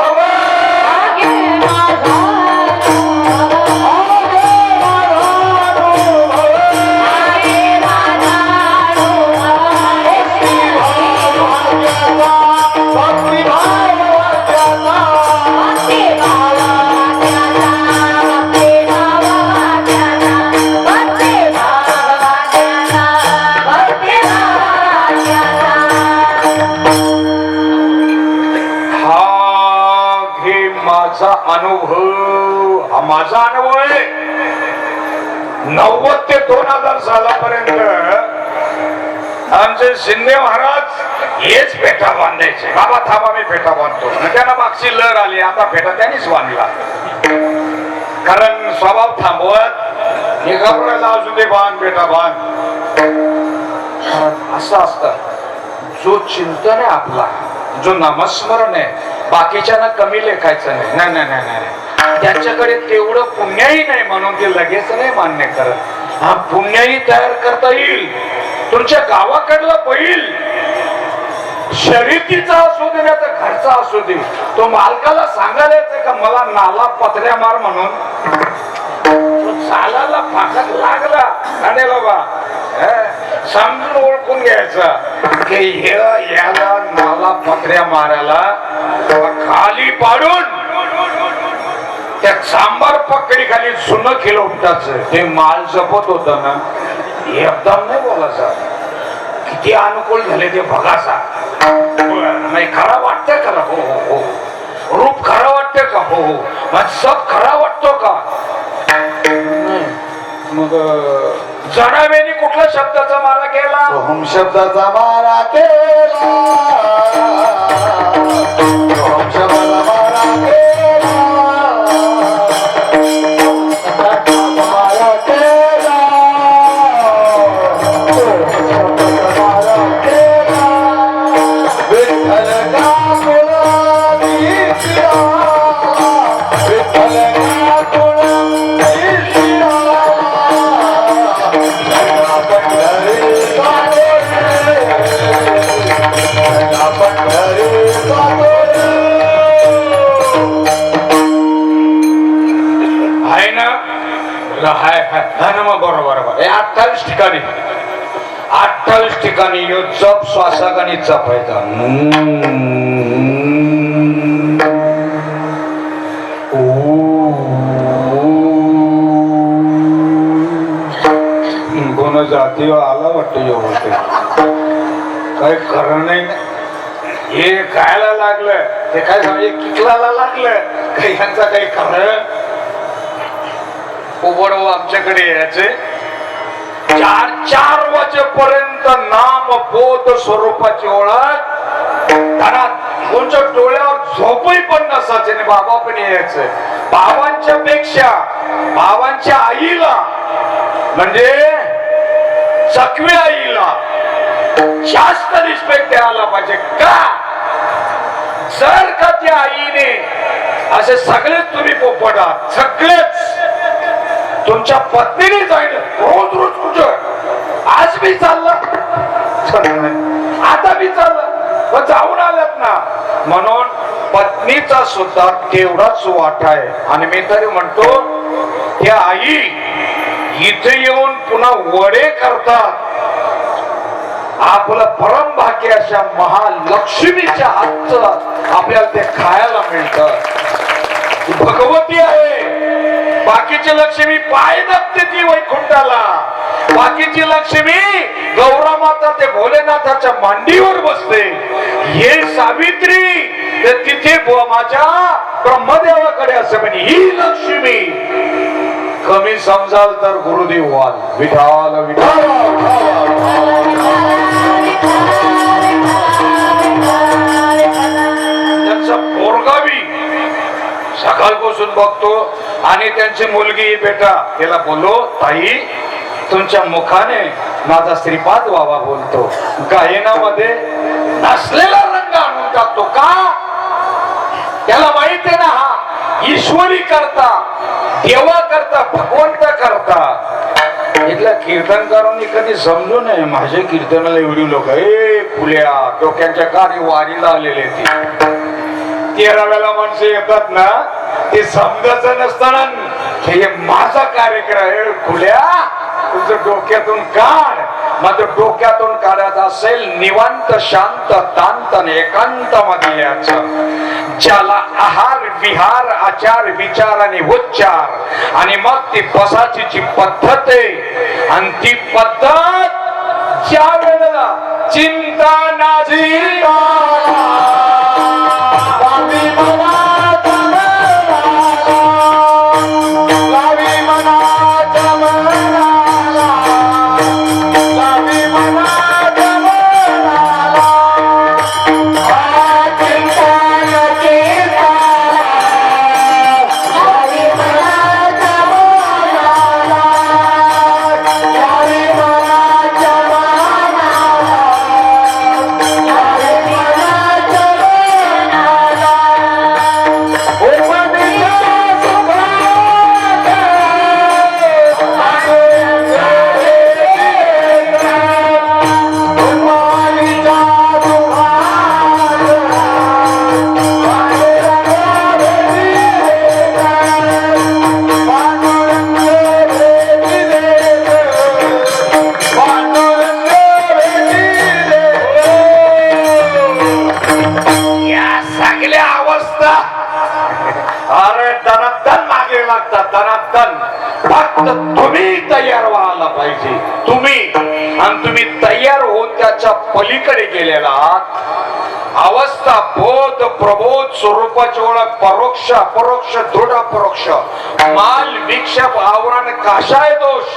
आगे माझा अनुभव, हा माझा अनुभव आहे. 90 ते 2000 सालापर्यंत आमचे शिंदे महाराज हेच फेटा बांधायचे. बाबा थांबा, मी फेटा बांधतो. त्यांना मागची लहर आली, आता फेटा त्यांनीच बांधला. कारण स्वभाव थांबवत हे घाबरायला असू दे, बांध फेटा बांध. असं असतं. जो चिंतन आहे आपला, जो नामस्मरण आहे, बाकीच्यांना कमी लेखायचं नाही. नाही नाही नाही नाही, त्यांच्याकडे तेवढं पुण्याही नाही म्हणून ते लगेच नाही मान्य करत. हा पुण्याही तयार करता येईल. तुमच्या गावाकडला बैल शर्यतीचा असू दे ना तर घरचा असू दे, तो मालकाला सांगायला येते का मला नाला पत्र्या मार म्हणून, चालायला फाटक लागला आणि बाबा समजून ओळखून घ्यायचा की याला नाला पत्र्या मारायला खाली पाडून त्या सांबार पकडी खाली सुन केलं उपटाचं. ते माल जपत होत ना, एकदम नाही बोलायचा. किती अनुकूल झाले ते बघासा. नाही खरा वाटतंय का? हो हो हो. रूप खरा वाटतंय का? हो हो. मग सब खरा वाटतो का? मग जनावेनी कुठल्या शब्दाचा मारा केला? ओम शब्दाचा मारा केला, ओम शब्दाचा मारा केला, मारा केला, मारा केला. विठ्ठल का कुळानी शिरा, विठ्ठल का कुळानी शिरा, आहे ना? हाय ना, मग बरोबर बरोबर. 28 ठिकाणी 28 ठिकाणी यो जप श्वासागाने जपायचा. कोण जाती आला वाटतं एवढं काही खरं नाही. हे खायला लागलं, ते काय सांग किकलाला लागलं काही, ह्यांचा काही खरं. उभडव आमच्याकडे यायचे 4 वाजेपर्यंत नाम बोध स्वरूपाची ओळख. त्यांना कोणच्या डोळ्यावर झोपही पण नसायचे आणि बाबा पण यायचे. बाबांच्या पेक्षा बाबांच्या आईला म्हणजे चकवी आईला जास्त रिस्पेक्ट द्यायला पाहिजे. का? जर का त्या आईने असे सगळेच तुम्ही पोपटात, सगळेच तुमच्या पत्नीने जाईल रोज रोज कुठं, आज मी चालला, आता मी चालला, पण जाऊन आल्यात ना. म्हणून पत्नीचा सुद्धा तेवढाच वाटा आहे. आणि मी तरी म्हणतो त्या आई इथे येऊन पुन्हा वडे करतात. आपलं परम भाग्य अशा महालक्ष्मीच्या हातचं आपल्याला ते खायला मिळतं. भगवती आहे. बाकीची लक्ष्मी पाय दाबते ती वैकुंठाला. बाकीची लक्ष्मी गौरा माता ते भोलेनाथाच्या मांडीवर बसते. हे सावित्री ते तिथे माझ्या ब्रह्मदेवाकडे असते. पण ही लक्ष्मी कमी समजाल तर गुरुदेव व्हाल. विठाल विठाल. त्यांचा पोरगावी सकाळपासून बघतो आणि त्यांची मुलगी बेटा त्याला बोललो, ताई तुमच्या मुखाने माझा श्रीपाद व्हावा बोलतो. गायनामध्ये नसलेला रंग आणून टाकतो का? त्याला माहित आहे ना, हा ईश्वरी करता, देवा करता, भगवंत करता. इथल्या कीर्तनकारांनी कधी समजू नये माझ्या कीर्तनाला एवढी लोक फुल्या डोक्यांच्या कार्य वारीला आलेले. ती 13व्याला माणसं येतात ना, ते समजायच नसताना हे माझा कार्यक्रम आहे. खुल्या तुझं डोक्यातून काढ. मात्र डोक्यातून काढायचं असेल निवांत शांत तांत एकांत मध्ये याचं. ज्याला आहार विहार आचार विचार आणि उच्चार आणि मग ती बसाची जी पद्धत आहे आणि ती पद्धत ज्या वेळेला चिंता नाजी तुम्ही तयार व्हायला पाहिजे. तुम्ही तयार होऊन त्याच्या पलीकडे गेलेला आहात. अवस्था बोध प्रबोध स्वरूपाची ओळख परोक्ष अपरोक्ष दृढ अपरोक्ष माल विक्षेप आवरण काशाय दोष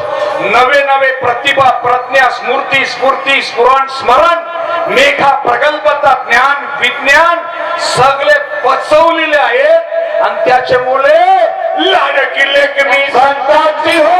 नवे नवे प्रतिभा प्रज्ञा स्मृती स्फूर्ती स्फुरण स्मरण मेघा प्रगल्भता ज्ञान विज्ञान सगळे पचवलेले आहेत. आणि त्याच्यामुळे लाडकी लेकमी संतांची हो.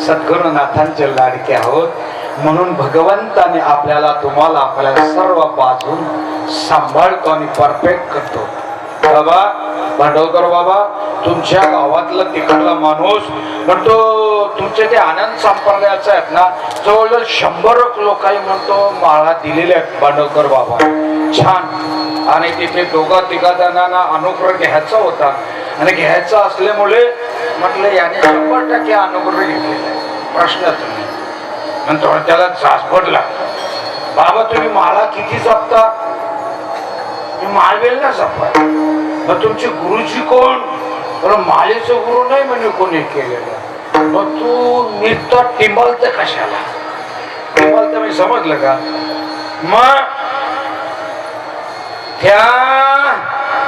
सद्गुरुनाथांचे लाडके आहोत. म्हणून भगवंताने आपल्याला तुम्हाला आपल्याला सर्व बाजून सांभाळतो आणि परफेक्ट करतो. बाबा भांडवकर बाबा तुमच्या गावातला तिकडला माणूस म्हणतो तुमचे ते आनंद संप्रदायाचे आहेत ना जवळजवळ 100 लोकांनी म्हणतो माळा दिलेल्या आहेत भांडवकर बाबा. छान. आणि तिथे दोघा तिघा जणांना अनुग्रह घ्यायचा होता आणि घ्यायचा असल्यामुळे म्हटलं याने 100% अनुग्रह घेतलेला आहे. प्रश्नच नाही. नंतर त्याला जास पडला. बाबा तुम्ही माळा किती जपता? मी माळवेल ना जपा. मग तुमचे गुरुजी कोण? मालेचं गुरु नाही म्हणजे कोणी केलेलं. मग तू नुसतं टिंबलत कशाला? टिंबलत मी समजलं का? मग त्या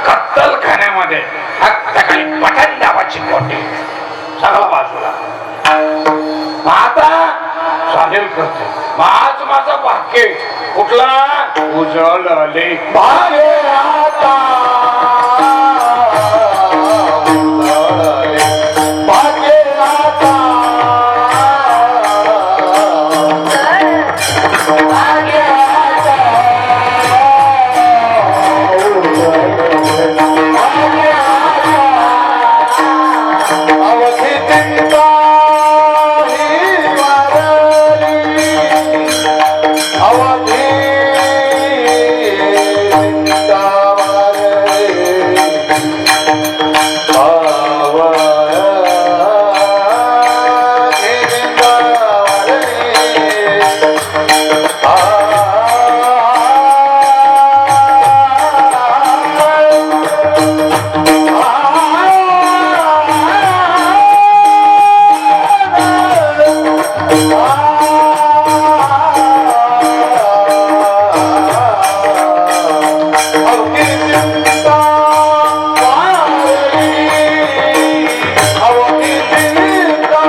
कत्तलखान्यामध्ये खाली बटन दाबाची कोटी सगळा बाजूला. आता फायनल करते. मग आज माझा भाग्य कुठला उजळले भाग्य आता उजळले, भाग्य आता भाग्य आता उजळले, भाग्य आता अवधी चिंता ही वारली, अवधी चिंता वारली, अवधी चिंता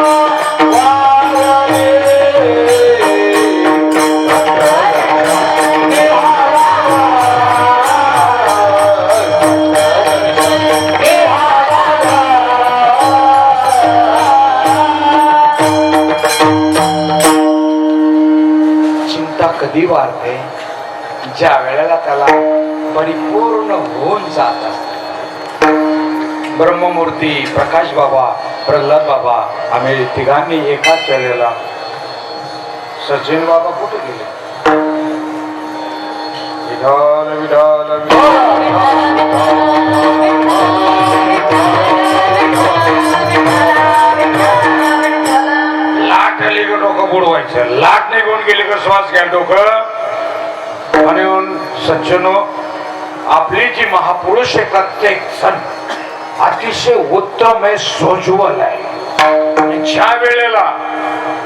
चिंता कधी वाढते ज्या वेळेला त्याला परिपूर्ण होऊन जात असते. ब्रह्ममूर्ती प्रकाश बाबा प्रल्हाद बाबा आम्ही तिघांनी एकाच वेळेला. सचिन बाबा कुठे गेले? विठाल विठाल लाट आली का डोकं बुडवायचं, लाट निघून गेली का श्वास घ्या डोकं. म्हणून सज्जनो आपली जी महापुरुष आहे प्रत्येक सण अतिशय उत्तम आहे, सोज्वल आहे. आणि ज्या वेळेला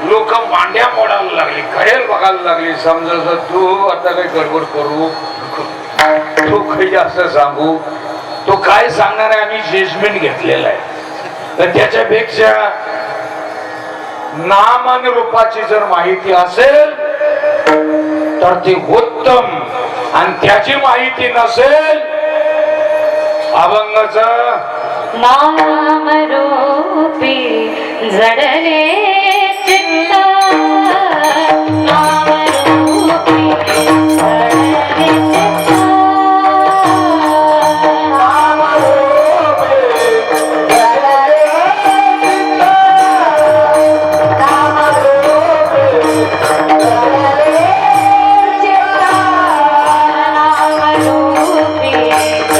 लोक मांड्या मोडायला लागली, घडेल बघायला लागली, समजा तू आता काही गडबड करू, तू काही असं सांगू, तो काय सांगणार आहे आम्ही जजमेंट घेतलेला आहे. तर त्याच्यापेक्षा नाम आणि रूपाची जर माहिती असेल तर ती उत्तम, आणि त्याची माहिती नसेल अभंगाच नाम रूपी जडले चित्त, नाम रूपी जडले चित्त, नाम रूपी जडले चित्त, नाम रूपी जडले चित्त, नाम रूपी जडले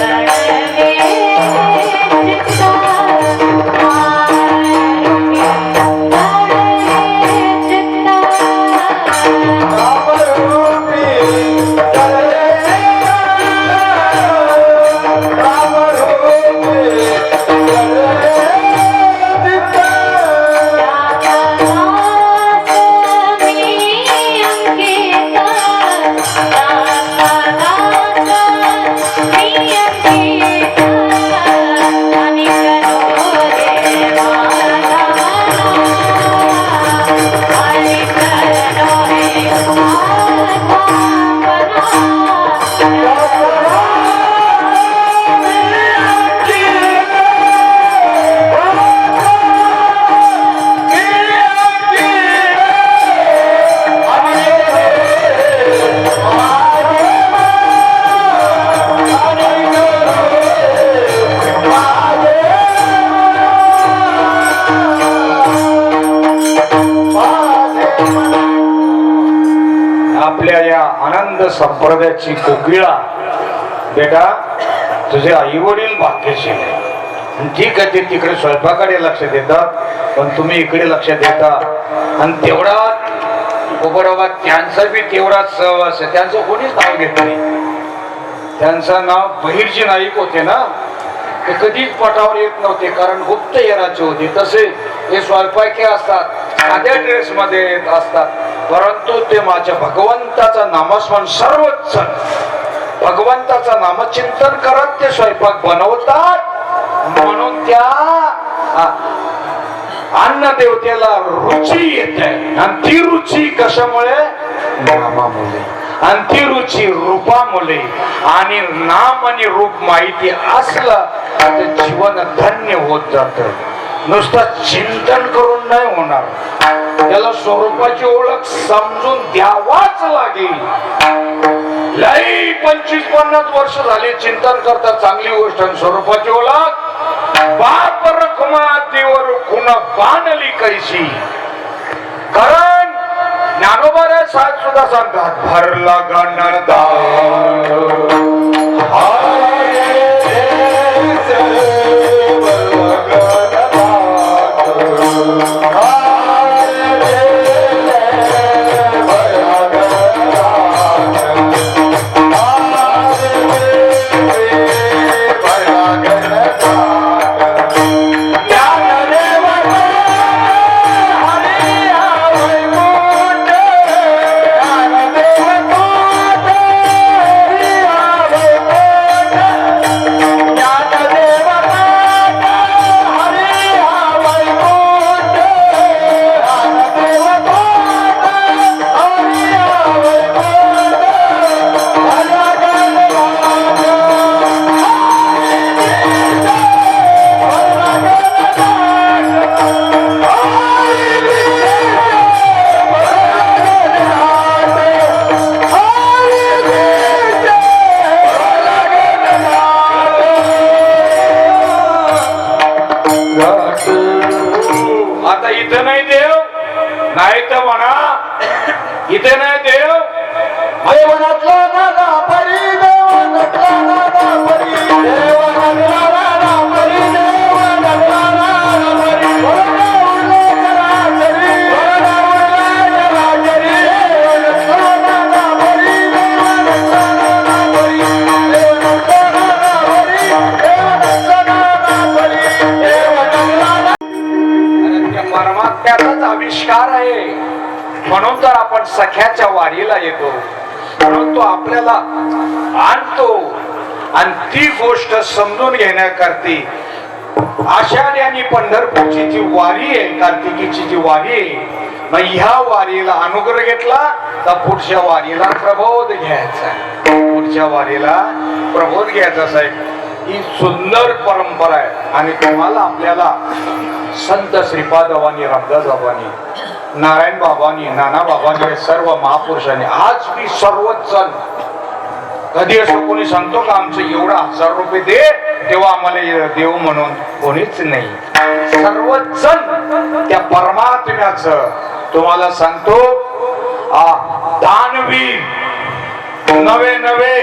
संप्रदायाची कोकिळा. बेटा तुझे आई वडील भाग्यशील आहे, ठीक आहे ते तिकडे स्वयंपाकाकडे लक्ष देतात, पण तुम्ही इकडे लक्ष देता. आणि तेवढा बरोबर त्यांचा बी तेवढाच सहवास आहे. त्यांचं कोणीच नाव घेत नाही. त्यांचं नाव बहिर्जी नाईक होते ना, ते कधीच पटावर येत नव्हते, कारण गुप्त येराचे होते. तसे हे स्वयंपाकी असतात, साध्या ड्रेस मध्ये येत असतात, परंतु ते माझ्या भगवंताचा नामस्मरण सर्वच भगवंताचा नामचिंतन करत ते स्वयंपाक बनवतात. म्हणून त्या अन्न देवतेला रुची येते आणि ती रुची कशामुळे नामामुळे आणि ती रुची रूपामुळे आणि नाम आणि रूप माहिती असलं तर जीवन धन्य होत जात. नुसतं चिंतन करून नाही होणार, त्याला स्वरूपाची ओळख समजून द्यावाच लागेल. लई 25-50 वर्ष झाले चिंतन करता चांगली गोष्ट, स्वरूपाची ओळख बाप रखमा देवर खुना बाणली कैसी. कारण ज्ञानोबा साहेब सुद्धा सांगतात भरला इथे नाही देव देवनातला नाना परी देवनातला नाना परी देवनातला नाना परी देवनातला नाना परी ओला ओला कराचरी ओला ओला कराचरी देवनातला नाना परी देवनातला नाना परी देवनातला नाना परी देवनातला नाना परी देवनातला. त्या परमात्म्याचाच आविष्कार आहे, म्हणून तर आपण सख्याच्या वारीला येतो, म्हणून तो आपल्याला आणतो आणि ती गोष्ट समजून घेण्याकरती आषाढी आणि पंढरपूरची जी वारी आहे, कार्तिकीची जी वारी आहे, मग ह्या वारीला अनुग्रह घेतला तर पुढच्या वारीला प्रबोध घ्यायचा, पुढच्या वारीला प्रबोध घ्यायचा. साहेब ही सुंदर परंपरा आहे आणि तुम्हाला आपल्याला संत श्रीपाद बाबांनी, रामदास बाबांनी, नारायण बाबांनी, नाना बाबांनी, सर्व महापुरुषांनी आज मी सर्वच जण कधी असं कोणी सांगतो का आमचं एवढा 1000 रुपये दे तेव्हा आम्हाला देव म्हणून कोणीच नाही. सर्वच जण त्या परमात्म्याचं तुम्हाला सांगतो दानवीर नवे नवे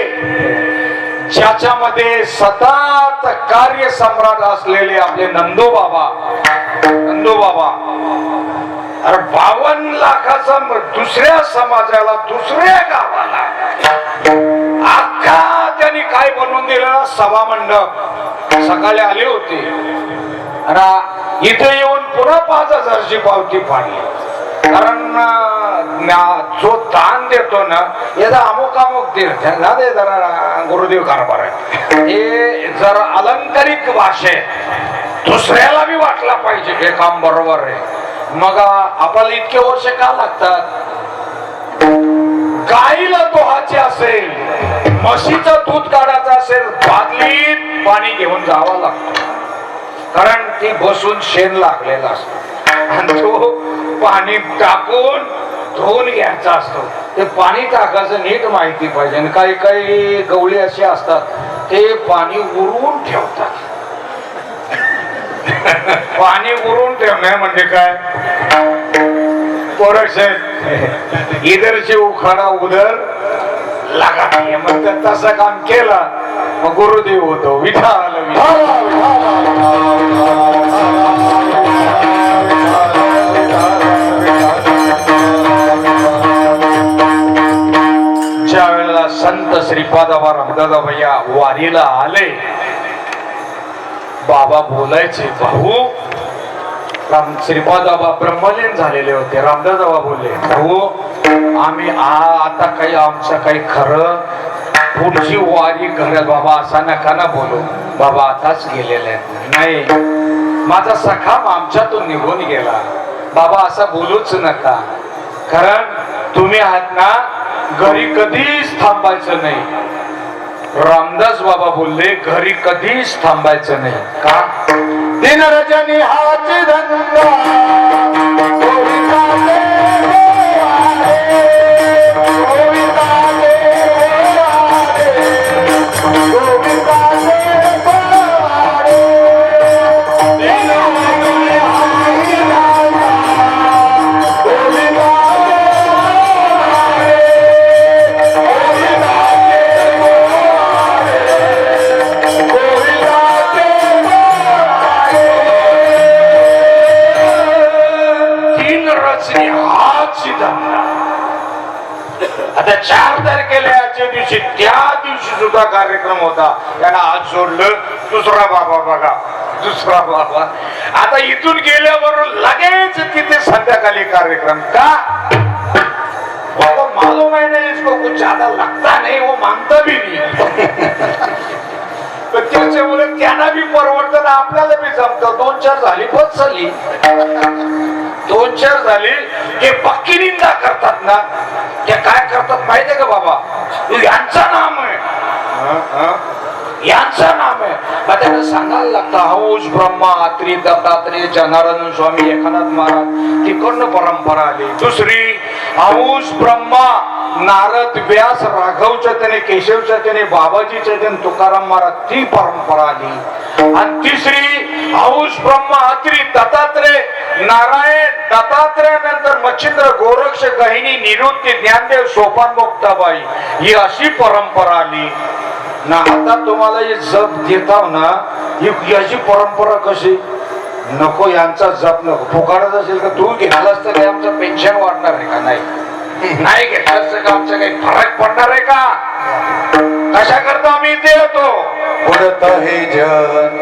ज्याच्यामध्ये सतत कार्य सम्राट असलेले आपले नंदू बाबा अरे 52 लाखाचा दुसऱ्या समाजाला, दुसऱ्या गावाला अख्खा त्यांनी काय बनवून दिलं, सभा मंडप. सकाळी आले होते, इथे येऊन पुन्हा 5000ची पावती फाडली. कारण जो दान देतो ना याचा अमुक तीर्थ दे जरा गुरुदेव कारभार आहे, हे जरा अलंकारिक भाषेत दुसऱ्याला बी वाटला पाहिजे हे काम बरोबर आहे. मग आपल्याला इतके वर्ष का लागतात? गाईला दोहाचे असेल, म्हशीचं दूध काढायचं असेल, बादलीत पाणी घेऊन जावं लागतं, कारण ती बसून शेण लागलेला असतो आणि तो पाणी टाकून धुवून घ्यायचा असतो. ते पाणी टाकायचं नीट माहिती पाहिजे. आणि काही काही गवळे असे असतात ते पाणी उरून ठेवतात. पाणी उरून ठेवणे म्हणजे काय? इधर से उखाडा उधर लगा. मग तसं काम केलं मग गुरुदेव होतो. विठाल ज्या वेळेला संत श्रीपाद रामदास या वारीला आले, बाबा बोलायचे, भाऊ श्रीपाद बाबा ब्रह्मलीन झालेले होते. रामदास बाबा बोलले, भाऊ आम्ही आता काही आमचं काही खरं पुढची वारी घडल बाबा, असा नका ना बोलू. बाबा आताच गेलेले नाही, माझा सखा आमच्यातून निघून गेला. बाबा असं बोलूच नका, कारण तुम्ही आहात ना, घरी कधीच थांबायचं नाही. रामदास बाबा बोलले घरी कधीच थांबायचं नाही. का? दिन रजनी हाची धंदा गोविंदाचे वारे, गोविंदाचे वारे, गोविंदाचे वारे. दिन रजनी हाची धंदा गोविंदाचे वारे, गोविंदाचे आता 4 तारखेला याच्या दिवशी, त्या दिवशी सुद्धा कार्यक्रम होता. त्यांना आज सोडलं, दुसरा बाबा बघा, दुसरा बाबा. आता इथून गेल्यावर लगेच तिथे संध्याकाळी कार्यक्रम. का बाबा मालूम है ना, इसको कुछ ज्यादा लगता नहीं, वो मांगता भी नहीं. तर त्याच्यामुळे त्यांना बी परवडतं ना, आपल्याला बी जमतं. 2-4 झाली, बस झाली. 2-4 झाली. जे पक्की निंदा करतात ना, ते काय करतात माहितीये का बाबा, यांचं नाम आहे, यांचं नाम आहे. मग त्यांना सांगायला लागतं हौस ब्रह्मा अत्री दत्तात्रय जनार्दन स्वामी एकनाथ महाराज, तिकडनं परंपरा आली. दुसरी हौस ब्रह्मा नारद व्यास राघव चैतन्य केशव चैतन्य बाबाजी चैतन्य तुकाराम महाराज, ती परंपरा आली. आणि तिसरी हौस ब्रह्मा अत्री दत्तात्रय नारायण दत्तात्रय नंतर मच्छिंद्र गोरक्ष गहिनी निवृत्ती ज्ञानदेव सोपान मुक्ताबाई, ही अशी परंपरा आली ना. आता तुम्हाला हे जप देताव ना, याची परंपरा कशी नको, यांचा जप नको. फुकाडत असेल का तू घेतलास तर आमचं पेन्शन वाढणार आहे का? नाही, नाही घेतलास तर आमचा काही फरक पडणार आहे का? कशा करता आम्ही इथे येतो, उडत हे जन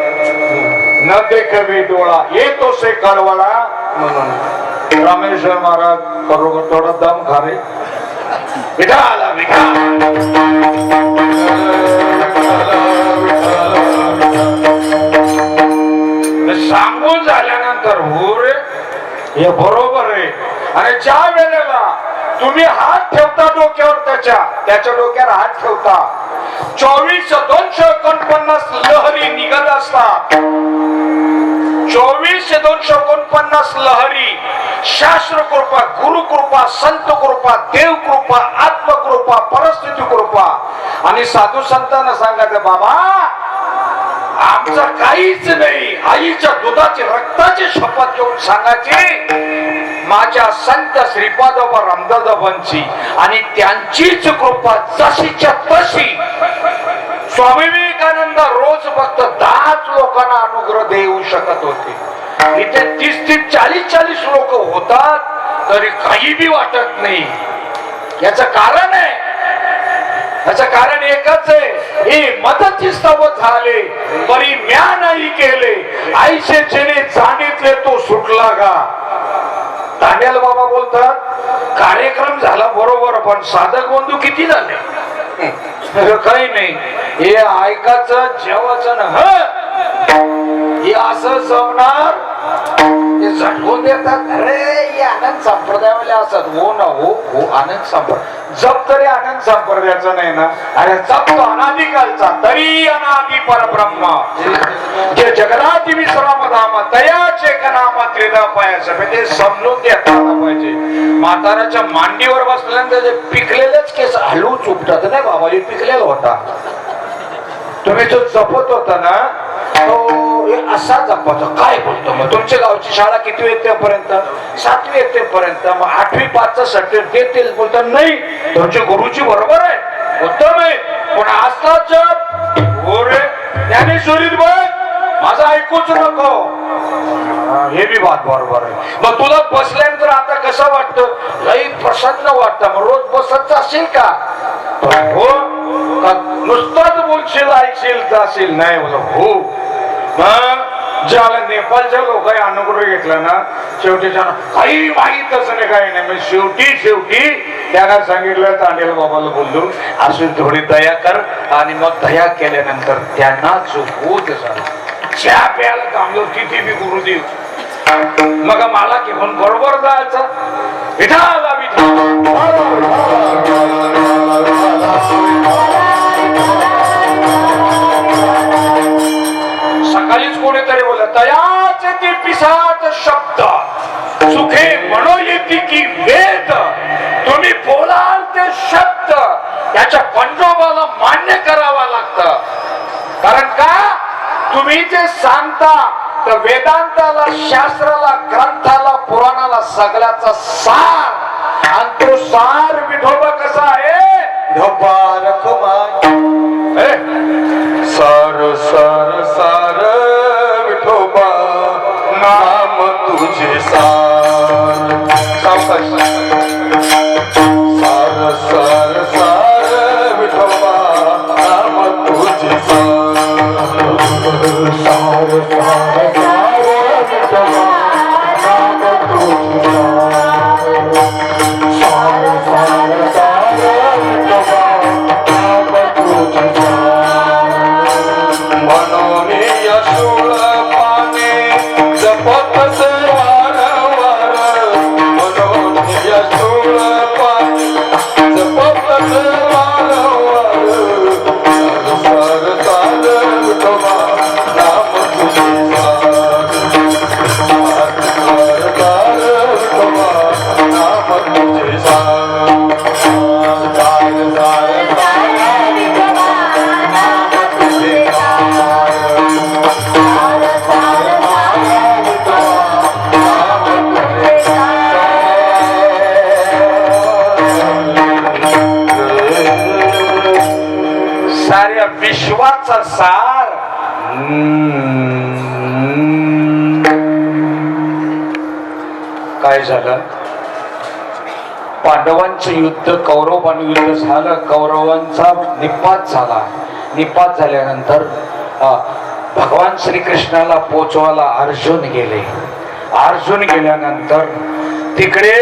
न देखवी डोळा येतो से कळवळा. रामेश्वर महाराज करू थोडा दम खारे विठाला विठाला. सांगून झाल्यानंतर हो रे, हे बरोबर आहे. आणि ज्या वेळेला तुम्ही हात ठेवता डोक्यावर, त्याच्या डोक्यावर हात ठेवता, 24,249 लहरी निघत असतात. 24,249 लहरी. शास्त्र कृपा, गुरु कृपा, संत कृपा, देव कृपा, आत्मकृपा, परिस्थिती कृपा. आणि साधू संतांना सांगायचं बाबा आमचं काहीच नाही, आईच्या दुधाची रक्ताची शपथ घेऊन सांगायची माझ्या संत श्रीपादोबा रामदासबाबांची, आणि त्यांचीच कृपा जशीच्या तशी. स्वामी विवेकानंद रोज फक्त 10 लोकांना अनुग्रह देऊ शकत होते. इथे 30-40 लोक होतात तरी काही बी वाटत नाही. याचं कारण आहे, याचं कारण एकच आहे, हे मदती स्तव झाले तरी म्या नाही केले, आईचे जेणे जाणीतले तो सुटला गा. दांड्याल बाबा बोलतात कार्यक्रम झाला बरोबर, पण साधक बंधू किती झाले? काही नाही. हे ऐकायचं जेवायचं ना, हे असं जमणार, ते झटकून देतात. अरे हे आनंद संप्रदायामध्ये असतात. हो ना, हो हो आनंद संप्रदाय. जप तरी आनंद संप्रदायाचा नाही ना. अरे जप तो अनादिकालचा, तरी अनादि परब्रह्म जे जगदाती विश्राम धाम तयाचे नाम त्रिदा पायाचं, ते समजून देता आलं पाहिजे. म्हाताऱ्याच्या मांडीवर बसल्यानंतर जे पिकलेलेच केस हलवून चुपतात नाही बाबा, हे पिकलेला होता. तुम्ही जो जपत होता ना, तो असा जपायचा. काय बोलतो मग? तुमच्या गावची शाळा किती येतेपर्यंत? 7वी येतेपर्यंत. मग 8वी 5चा सर्टिफिकेट देतील बोलतात. नाही, तुमच्या गुरुची बरोबर आहे, उत्तम आहे, पण असला जप हो रे ज्ञानेश्वरीत बघ, माझं ऐकूच नको. हे बी बात बरोबर आहे. मग तुला बसल्यानंतर आता कसं वाटतं? लई प्रसन्न वाटतं. मग रोज बसत असेल का? हो, नुसतंच बोलशील, ऐकशील, जाशील? नाही बोल. हो. मग ज्याला नेपाळच्या लोकांनी अनुग्रह घेतला ना, शेवटी काही माहीतच नाही, काही नाही. मग शेवटी त्यांना सांगितलं, तांडेल बाबाला बोललो अशी थोडी दया कर. आणि मग दया केल्यानंतर त्यांना जो बोध झाला चहा प्यायला थांबलो किती बी गुरुदेव मग मला घेऊन बरोबर जायचं विठाला सकाळीच कोणीतरी बोलत तयाच ती पिसाच शब्द सुखे म्हणो येते की वेद तुम्ही बोलाल ते शब्द याच्या पंजोबाला मान्य करावा लागतं कारण का तुम्ही जे सांगता तर वेदांताला शास्त्राला ग्रंथाला पुराणाला सगळ्याचा सार आणि तो सार विठोबा कसा आहे सार सार सार विठोबा नाम तुझे सार सार सार सार विठोबा नाम तुझे सार सार सार विश्वाचा सार काय झालं पांडवांचं युद्ध कौरवांचं युद्ध झालं कौरवांचा निपात झाला निपात झाल्यानंतर भगवान श्रीकृष्णाला पोचवायला अर्जुन गेले अर्जुन गेल्यानंतर तिकडे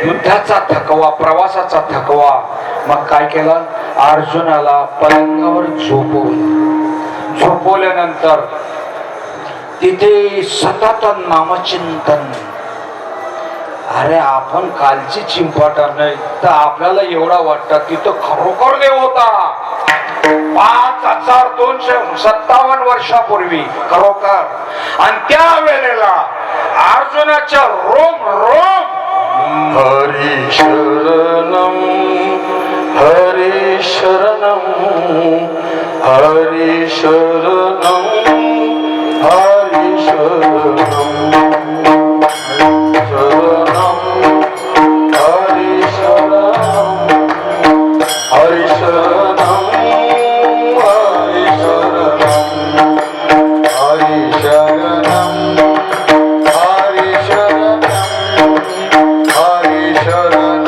युद्धाचा थकवा प्रवासाचा थकवा मग काय केलं अर्जुनाला पलंगावर झोपवल्यानंतर तिथे सतत नामचिंतन अरे आपण कालची चिंपाटा नाही तर आपल्याला एवढा वाटतं तिथं खरोखर देव होता 5257 वर्षापूर्वी खरोखर आणि त्या वेळेला अर्जुनाच्या रोम रोम हरी शरणम हरी शरणम हरी शरणम हरी शरणम शरणम हरी शरणम हरी शरणम हरी शरणम हरी शरणम हरी शरणम हरी शरणम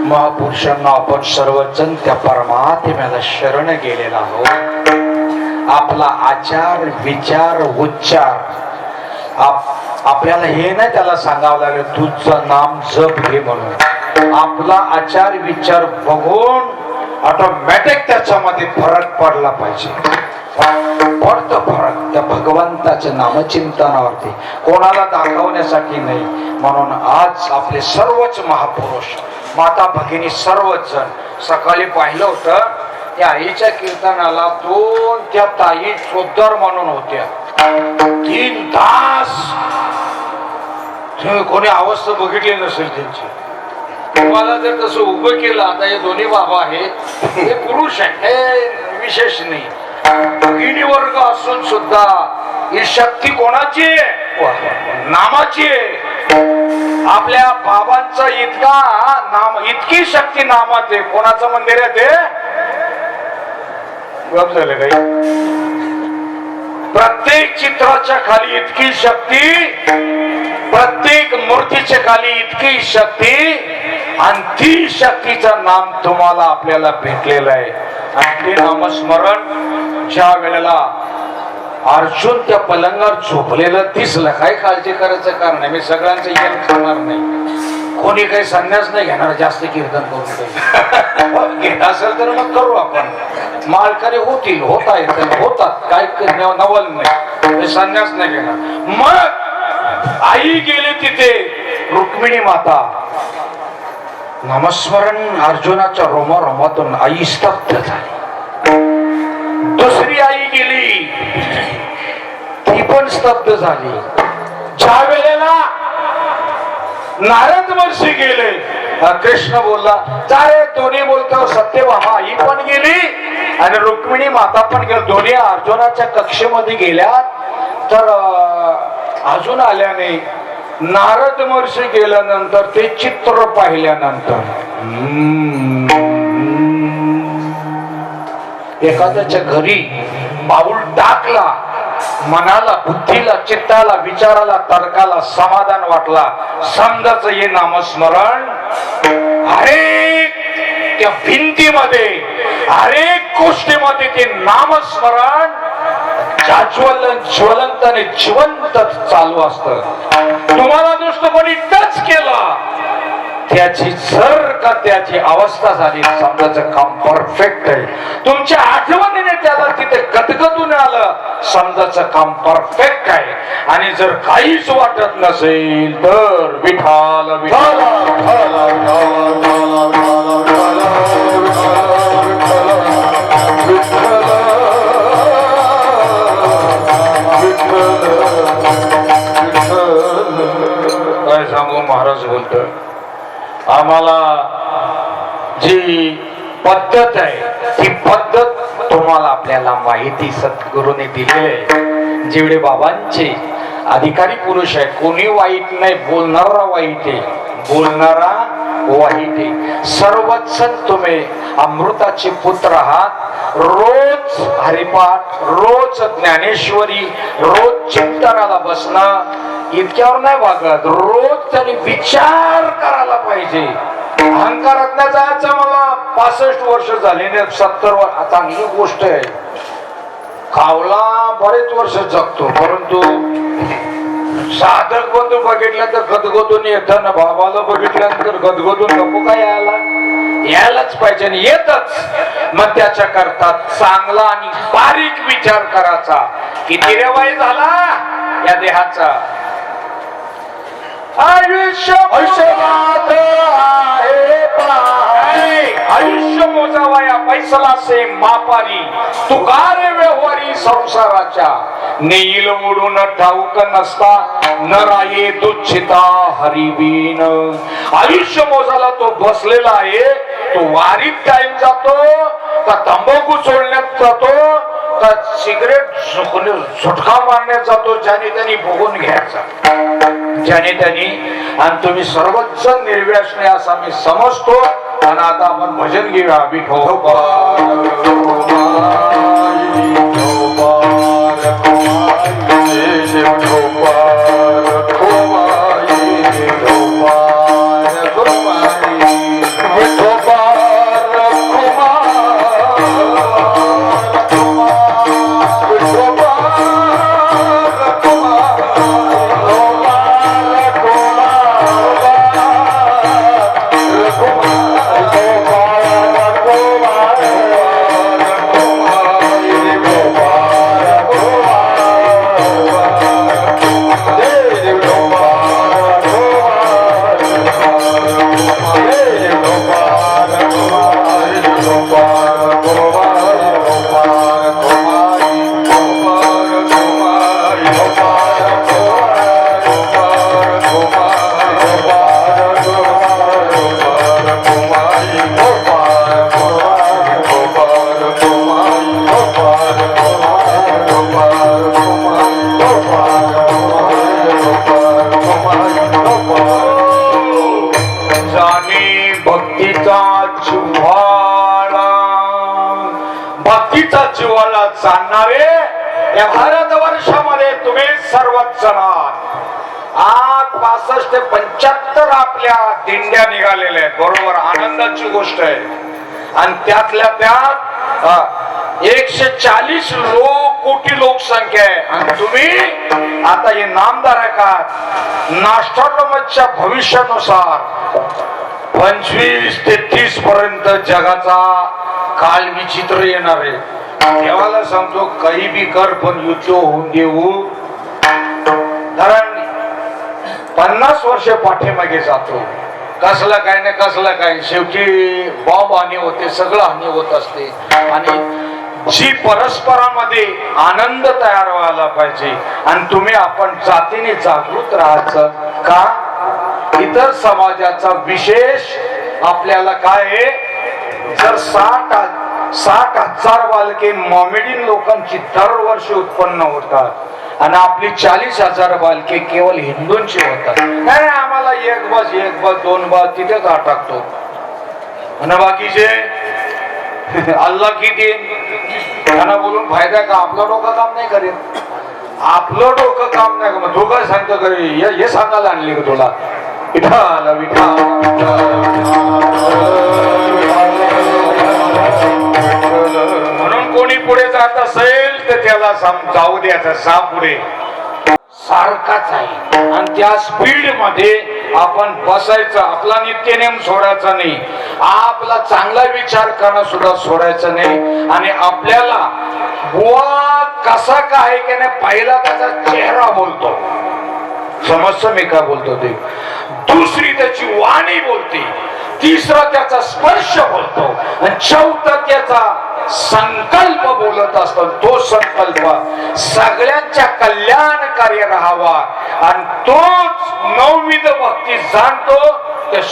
महापुरुषांना आपण सर्वजण त्या परमात्म्याला शरण गेलेला आहोत आपला आचार विचार उच्चार आपल्याला हे नाही त्याला सांगावं लागेल तुझं नाम जप घे म्हणून आपला आचार विचार बघून ऑटोमॅटिक त्याच्यामध्ये फरक पडला पाहिजे. पडतो फरक त्या भगवंताच्या नामचिंतनावरती, कोणाला दाखवण्यासाठी नाही. म्हणून आज आपले सर्वच महापुरुष, माता भगिनी, सर्वच जण सकाळी पाहिलं होतं त्या आईच्या कीर्तनाला दोन त्या ताई चोद्दर म्हणून होत्या. 3 तास तुम्ही कोणी अवस्था बघितली नसेल त्यांची. तुम्हाला जर तसं उभं केलं, आता हे दोन्ही बाबा आहेत, हे पुरुष आहे, हे विशेष नाही. भगिनी वर्ग असून सुद्धा ही शक्ती कोणाची आहे? नामाची आहे. आपल्या बाबांचा इतका नाम, इतकी शक्ती नामात आहे. कोणाचं मंदिर आहे ते? गप झालं काही? प्रत्येक चित्राच्या खाली इतकी शक्ती, प्रत्येक मूर्तीच्या खाली इतकी शक्ती, आणि ती शक्तीचं नाम तुम्हाला आपल्याला भेटलेलं आहे. आणि ते नामस्मरण ज्या वेळेला अर्जुन त्या पलंगावर झोपलेलं दिसलं, काय काळजी करायचं कारण आहे. मी सगळ्यांचं येण खाणार नाही, कोणी काही संन्यास नाही घेणार जास्त कीर्तन करून. घेत असेल तर मग करू आपण, मालकाने होतील, होतात, काय नवल नाही, संन्यास नाही घेणार. मग आई गेली तिथे, रुक्मिणी माता. नामस्मरण अर्जुनाच्या रोमारोमातून आई स्तब्ध झाली. दुसरी आई गेली, ती पण स्तब्ध झाली. ज्या वेळेला नारद महर्षी गेले, कृष्ण बोलला, चारे दोन्ही बोलतो सत्यभामा, आई पण गेली आणि रुक्मिणी माता पण गेली. दोन्ही अर्जुनाच्या कक्षेमध्ये गेल्या, तर अजून आल्याने नारद महर्षी गेल्यानंतर ते चित्र पाहिल्यानंतर एखाद्याच्या घरी पाऊल टाकला, मनाला, बुद्धीला, चित्ताला, विचाराला, तर्काला समाधान वाटला, समजाच हे नामस्मरण हरेक त्या भिंतीमध्ये, हरेक गोष्टीमध्ये ते नामस्मरण ज्वलंत आणि जिवंत चालू असतं. तुम्हाला नुसतं कोणी टच केला, त्याची जर का त्याची अवस्था झाली, समजायचं काम परफेक्ट आहे. तुमच्या आठवणीने त्याला तिथे गदगदून आलं, समजायचं काम परफेक्ट आहे. आणि जर काहीच वाटत नसेल तर विठाल विठाल काय सांगू. महाराज बोलतो, आम्हाला जी पद्धत आहे ती पद्धत तुम्हाला आपल्याला माहिती सद्गुरूने दिलेली आहे. जेवढे बाबांचे अधिकारी पुरुष आहे, कोणी वाईट नाही, बोलणारा वाईट आहे, बोलणारा वाईट आहे. सर्वच तुम्ही अमृताचे पुत्र आहात. रोज हरिपाठ, रोज ज्ञानेश्वरी, रोज चिंतनाला बसणं, इतक्यावर नाही वागत. रोज त्यांनी विचार करायला पाहिजे. अहंकारात नाही जायचं. मला 65 वर्ष झाले, 70 वर्ष, चांगली गोष्ट आहे. खावला बरेच वर्ष जगतो, परंतु साधक बंधू बघितलं तर गदगदून येतं ना, बाबाला बघितल्यानंतर गदगदून नको काय यायलाच पाहिजे, आणि येतच. मग त्याच्या करता चांगला आणि बारीक विचार करायचा. किती रे वय झाला या देहाचा? आयुष्य आयुष्य मोजावा या पैसला से मापारी, तुकारे व्यवहारी संसाराच्या, नेईल उडून ठाऊक नसता, न राये दुच्छिता हरिबीन. आयुष्य मोजाला तो बसलेला आहे. तो वारीत टाइम जातो का तंबाखू सोडण्यात जातो का सिगरेट झुटका मारण्यात जातो, ज्याने त्यांनी बघून घ्यायचा, ज्याने त्यांनी. आणि तुम्ही सर्वच जण निर्व्यसनी असा मी समजतो. आणि आता आपण भजन घेऊया. विठोबा Bye. या भारतवर्षामध्ये तुम्ही सर्वच जण आज 65 ते 75 आपल्या दिंड्या निघालेल्या आहेत, बरोबर, आनंदाची गोष्ट आहे. आणि त्यातल्या त्यात 140 कोटी लोकसंख्या आहे. आणि तुम्ही आता हे नामदार आहे का नास्ट्रोनॉमसच्या भविष्यानुसार 25 ते 30 पर्यंत जगाचा काल विचित्र येणार आहे. देवाला सांगतो काही बी कर पण युद्ध होऊन देऊ. कारण 50 वर्ष पाठीमागे जातो, कसला काय नाही कसला काय, शेवटी बॉम्ब हानी होते, सगळं हानी होत असते. आणि जी परस्परामध्ये आनंद तयार व्हायला पाहिजे. आणि तुम्ही आपण जातीने जागृत राहायचं का, इतर समाजाचा विशेष आपल्याला काय आहे. जर 60,000 बालके मॉमेडियन लोकांची दरवर्षी उत्पन्न होतात आणि आपली 40,000 बालके केवळ हिंदूंची होतात. नाही आम्हाला एक बस 2 बस तिथेच टाकतो आणि बाकीचे अल्लाह की दिन त्यांना बोलून फायदा का. आपलं डोकं काम नाही करेल, आपलं डोकं काम नाही का. तू काय सांगतो करे हे सांगायला आणली का तुला. विठाला म्हणून कोणी पुढे जात असेल तर त्याला जाऊ द्यायचं. सा पुढे सारखाच आहे. आणि त्या स्पीड मध्ये आपण बसायचं, आपला नित्यनेम सोडायचा नाही, आपला चांगला विचार करणं सुद्धा सोडायचं नाही. आणि आपल्याला बुवा कसा काय की नाही पहिला त्याचा चेहरा बोलतो, समजतं मी काय बोलतो ते. दुसरी त्याची वाणी बोलते, तिसरा त्याचा स्पर्श बोलतो आणि चौथा त्याचा संकल्प बोलत असतो. तो संकल्प सगळ्यांच्या कल्याणकारी राहावा आणि तोच नवविध भक्ती जाणतो त्या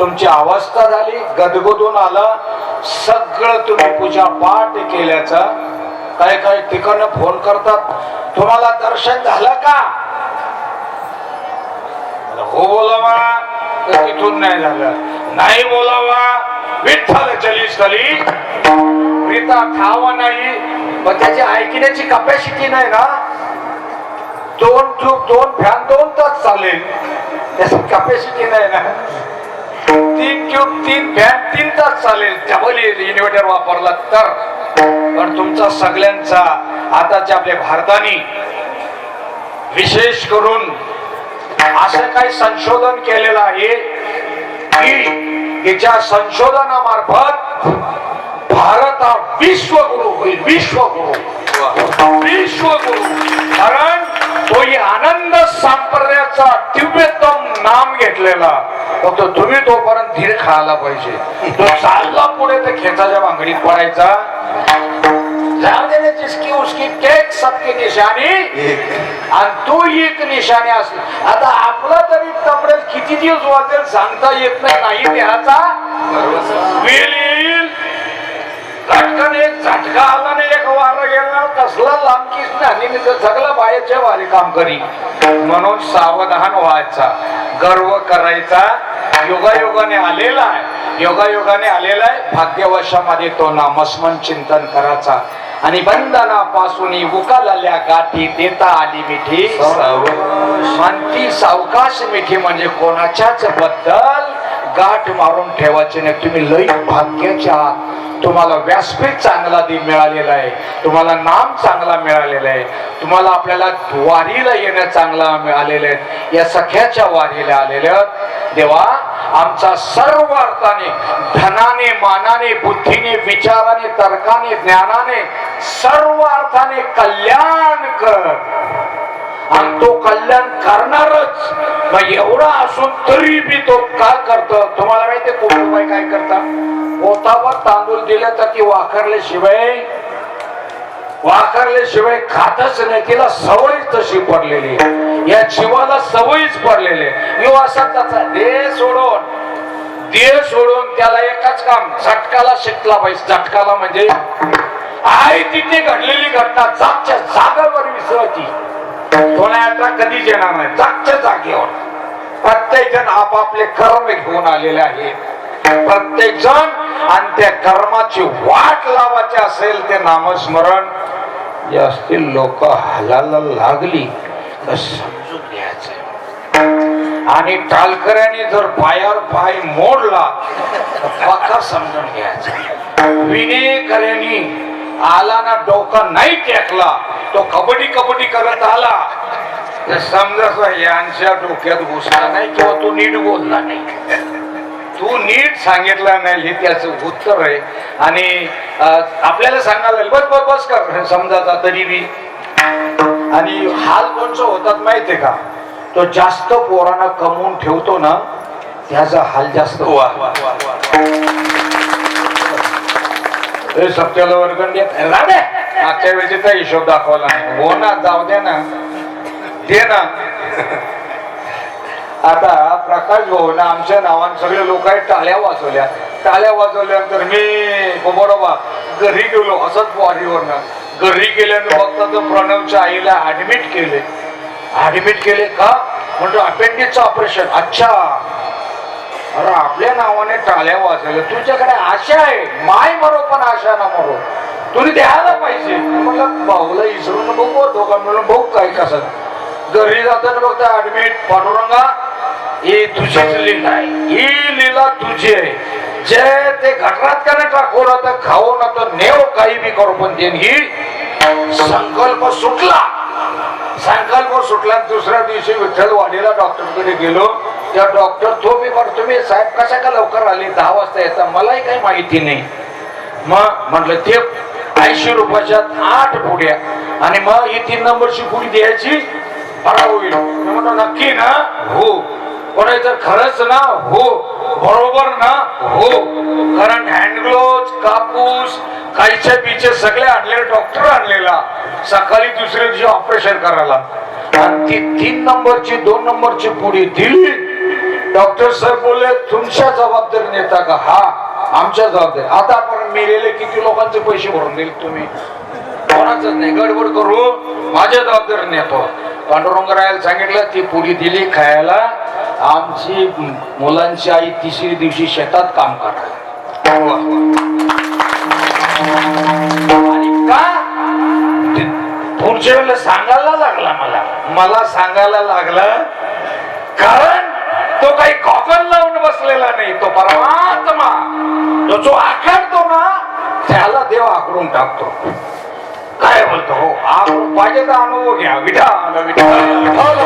तुमची अवस्था झाली, गदगदून आला, सगळं तुम्ही पूजा पाठ केल्याचा काही काही ठिकाणी फोन करतात, तुम्हाला दर्शन झालं का? हो बोलावा तर तिथून नाही झालं, नाही बोलावा विठ्ठल चली स्थली प्रीता ठाव नाही. पण त्याची ऐकण्याची कपॅसिटी नाही ना. दोन ट्यूब, दोन फॅन 2 तास चालेल, त्याची कपॅसिटी नाही ना. 3 ट्यूब 3 फॅन 3 तास चालेल, डबल इन्व्हर्टर वापरला तर. पण तुमचा सगळ्यांचा आताच्या आपल्या भारताने विशेष करून असं काही संशोधन केलेलं आहे की ज्या संशोधनामार्फत भारत हा विश्वगुरु होईल, विश्वगुरु. कारण तो आनंद संप्रदायाचा दिव्यतम नाम घेतलेला. फक्त तुम्ही तोपर्यंत धीर खायला पाहिजे. तो चालला पुढे तर खेचाच्या भांगडीत पडायचा. जाऊ दे जिसकी उसकी टेक सबकी निशाणी, आणि तू एक निशाणी असली. आता आपला तरी तबडेल किती दिवस वाजेल सांगता येत नाही. देहाचा वेळ येईल, झटकन एक झटका आला नाही, एक वारा गेला, कसला लांबकीच नाही, सगळा बाहेरच्या वारी काम करी. म्हणून सावधान व्हायचा, गर्व करायचा. योगायोगाने आलेला आहे, योगायोगाने आलेला आहे. भाग्यवशामध्ये तो नामस्मरण चिंतन करायचा. आणि बंधनापासून उकालल्या गाठी देता आली मिठी, शांती सावकाश मिठी. म्हणजे कोणाच्याच बद्दल गाठ मारून ठेवायचे नाही. तुम्ही लई भाग्याचे आहात. तुम्हाला व्यासपीठ चांगला मिळालेला आहे, तुम्हाला नाम चांगला मिळालेला आहे, तुम्हाला आपल्याला वारीला येणं चांगला मिळालेलं आहे. या सख्याच्या वारीला आलेल्या देवा आमचा सर्व अर्थाने, धनाने, मानाने, बुद्धीने, विचाराने, तर्काने, ज्ञानाने, सर्व अर्थाने कल्याण कर. आणि तो कल्याण करणारच. मग एवढा असून तरी बी तो काय करतो तुम्हाला माहिती? कुटुंबाई काय करता? पोतावर तांदूळ दिले तर ती वाखरल्याशिवाय खातच नाही. तिला सवयच तशी पडलेली. या जीवाला सवयच पडलेली. यो असा त्याचा देह सोडून त्याला एकच काम, झटकाला शिकला पाहिजे. झटकाला म्हणजे आहे तिथे घडलेली घटना जागच्या जागेवर विसरायची. थोड्या कधीच येणार नाही. जागच्या जागेवर प्रत्येक जण आपापले कर्म घेऊन आलेले आहेत. प्रत्येक जण आणि त्या कर्माची वाट लावायची असेल ते नामस्मरण जे असतील लोक हालायला लागली तर समजून घ्यायचं. आणि टालकऱ्याने जर पायावर पाय मोडला तर पक्का समजून घ्यायचा. विनेकऱ्याने आला ना डोकं नाही टेकला, तो कबड्डी कबड्डी करत आला तर समजा यांच्या डोक्यात घुसला नाही किंवा तो नीट बोलला नाही, तू नीट सांगितला नाही, हे त्याचं उत्तर आहे. आणि आपल्याला सांगायला बस बस बस कर समजाचा तरी बी. आणि हाल कोणचं होतात माहितीये का? तो जास्त पोरांना कमवून ठेवतो ना त्याचा हाल जास्त. सप्त्याला वर्गण देत मागच्या वेळेचा हिशोब दाखवला नाही. हो ना, जाऊ द्या ना, दे ना. आता प्रकाश भाऊ ना आमच्या नावाने सगळे लोक टाळ्या वाजवल्या. टाळ्या वाजवल्यानंतर मी बरोबर घरी गेलो. असंच वारीवरनं घरी गेल्यानंतर फक्त प्रणवच्या आईला ऍडमिट केले का म्हणतो अपेंडिक्सचं ऑपरेशन. अच्छा, अरे आपल्या नावाने टाळ्या वाजवल्या. तुझ्याकडे आशा आहे, माय मरो पण आशा ना मरो, तुम्ही द्यायला पाहिजे. म्हटलं भाऊला इसरून बघू, दोघं मिळून बघू काय कसं. घरी जाताना बघता ऍडमिट, पांडुरंगा ही तुझीच लीला आहे, ही लीला तुझी आहे. जे ते घटरात का नाही टाकू ना तर खाऊ ना तर नेव काही बी करू पण देईन. ही संकल्प सुटला. दुसऱ्या दिवशी विठ्ठलवाडीला डॉक्टरकडे गेलो. त्या डॉक्टर तो बी बरं तुम्ही साहेब कशा का लवकर आले, 10 वाजता येतात, मलाही काही माहिती नाही. मग म्हटलं ते 80 रुपयाच्या 8 पुड्या आणि मग ही 3 नंबरची पुडी द्यायची, बरा होईल. म्हणतो नक्की ना? हो. कोणा जर खरंच ना? हो. बरोबर ना? हो. कारण हँडग्लोव्ह, कापूस, काहीच्या पिचे सगळे आणलेले, डॉक्टर आणलेला सकाळी दुसऱ्या दिवशी ऑपरेशन करायला. आणि ती 3 नंबरची 2 नंबरची पुडी दिली डॉक्टर साहेब बोलले तुमच्या जबाबदारी नेता का? हा, आमच्या जबाबदारी. आता आपण मेलेले किती लोकांचे पैसे भरून दिले तुम्ही? कोणाच नाही. गडबड करू, माझ्या जबाबदारी नेतो. पांडुरंगरायाला सांगितलं, ती पुरी दिली खायला. आमची मुलांची आई तिसरी दिवशी शेतात काम करायला. आणि का पुढच्या वेळेला सांगायला लागला मला सांगायला लागला, कारण तो काही गॉगल लावून बसलेला नाही. तो परमात्मा, तो जो आकारतो ना त्याला देव आकरून टाकतो. काय बोलतो? हो, आकरून पाहिजे तर अनुभव घ्या. विठाल विठाल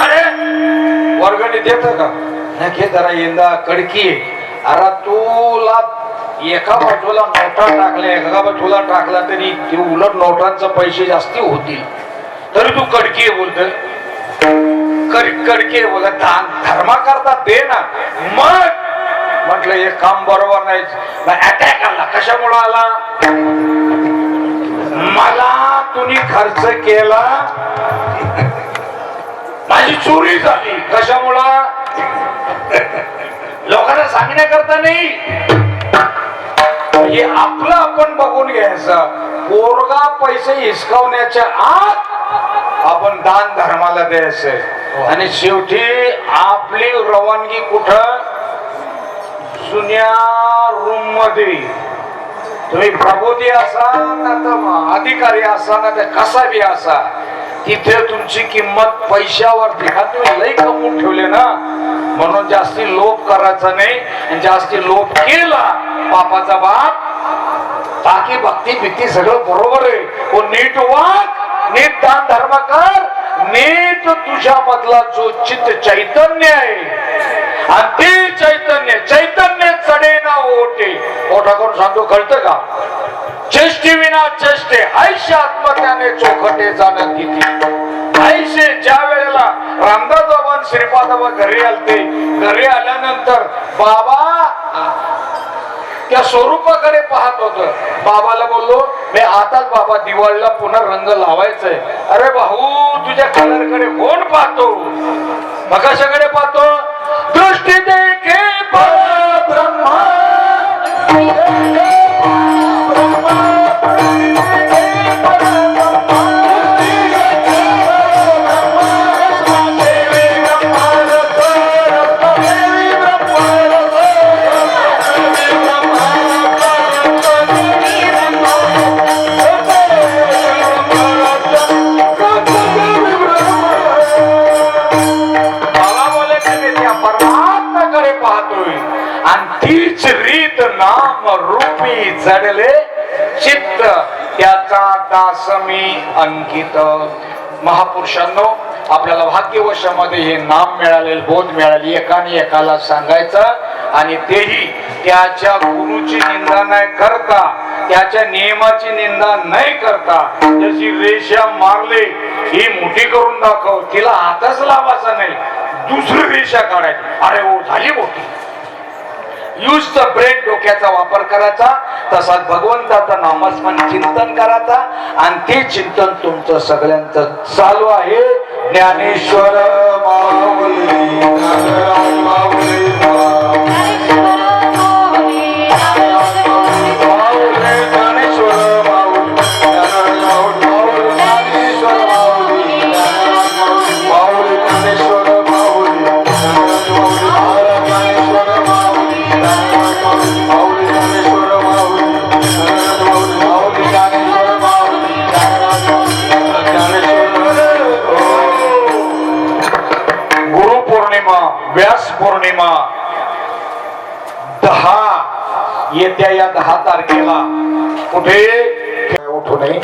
अरे वर्गणी देत का? नखे जरा यंदा कडकी. अरे तुला एका बाजूला नोटा टाकल्या, एका बाजूला टाकला तरी ते उलट नोटांचे पैसे जास्ती होतील. तरी तू कडकी बोलत, कडकी बोलत. दान धर्मा करता दे ना. मग म्हटलं हे काम बरोबर नाही. अटॅक आला. कशामुळे आला? मला तुम्ही खर्च केला, माझी चोरी झाली. कशामुळं? लोकांना सांगण्याकरता नाही. हे आपलं आपण बघून घ्यायचं. पोरगा पैसे हिसकावण्याच्या आत आपण दान धर्माला द्यायचंय. आणि शेवटी आपली रवानगी कुठं? जुन्या रूम मध्ये. तुम्ही प्रबोधी असा ना तर अधिकारी असा ना तर कसा बी असा, तिथे तुमची किंमत पैशावरती. हा तुम्ही लई कमवून ठेवले ना, म्हणून जास्ती लोभ करायचा नाही. आणि जास्ती लोभ केला पापाचा बाप. बाकी भक्ती भीती सगळं बरोबर आहे. हो, नीट वाग, नीट दान धर्म कर, नीट तुझ्या मधला जो चित्त चैतन्य आहे आणि ते चैतन्य चढे ना ओटे. ओटा करून सांगतो, कळतं का? चेष्टी विना चेष्टे ऐशे आत्मत्याने चोखटे जाणं तिथे. ऐशे ज्या वेळेला रामदास बाबा श्रीपाद बाबा घरी आलते, घरी आल्यानंतर बाबा त्या स्वरूपाकडे पाहत होत. बाबाला बोललो, मी आताच बाबा दिवाळीला पुन्हा रंग लावायचंय. अरे भाऊ, तुझ्या कलरकडे कोण पाहतो? मग कशाकडे पाहतो? दृष्टी देखे परब्रह्मा. तीच रीत नाम रूपी जडले चित्त त्याचा दासमी अंकित. महापुरुषांनो, आपल्याला भाग्यवशामध्ये हे नाम मिळाले, बोध मिळाली. एकाने एकाला सांगायचं आणि तेही त्याच्या गुरुची निंदा नाही करता, त्याच्या नियमाची निंदा नाही करता. जशी रेषा मारले ही मोठी करून दाखव, तिला हातच लावायचा नाही, दुसरी रेषा काढायची. अरे ओ, झाली मोठी. यूज द ब्रेन, डोक्याचा वापर करायचा. तसाच भगवंताचं नामस्मरण चिंतन करायचा. आणि ते चिंतन तुमचं सगळ्यांचं चालू आहे. ज्ञानेश्वर माऊली, ज्ञानराज माऊली, व्यास पौर्णिमा 10 येत्या या 10 तारखेला कुठे उठू नये.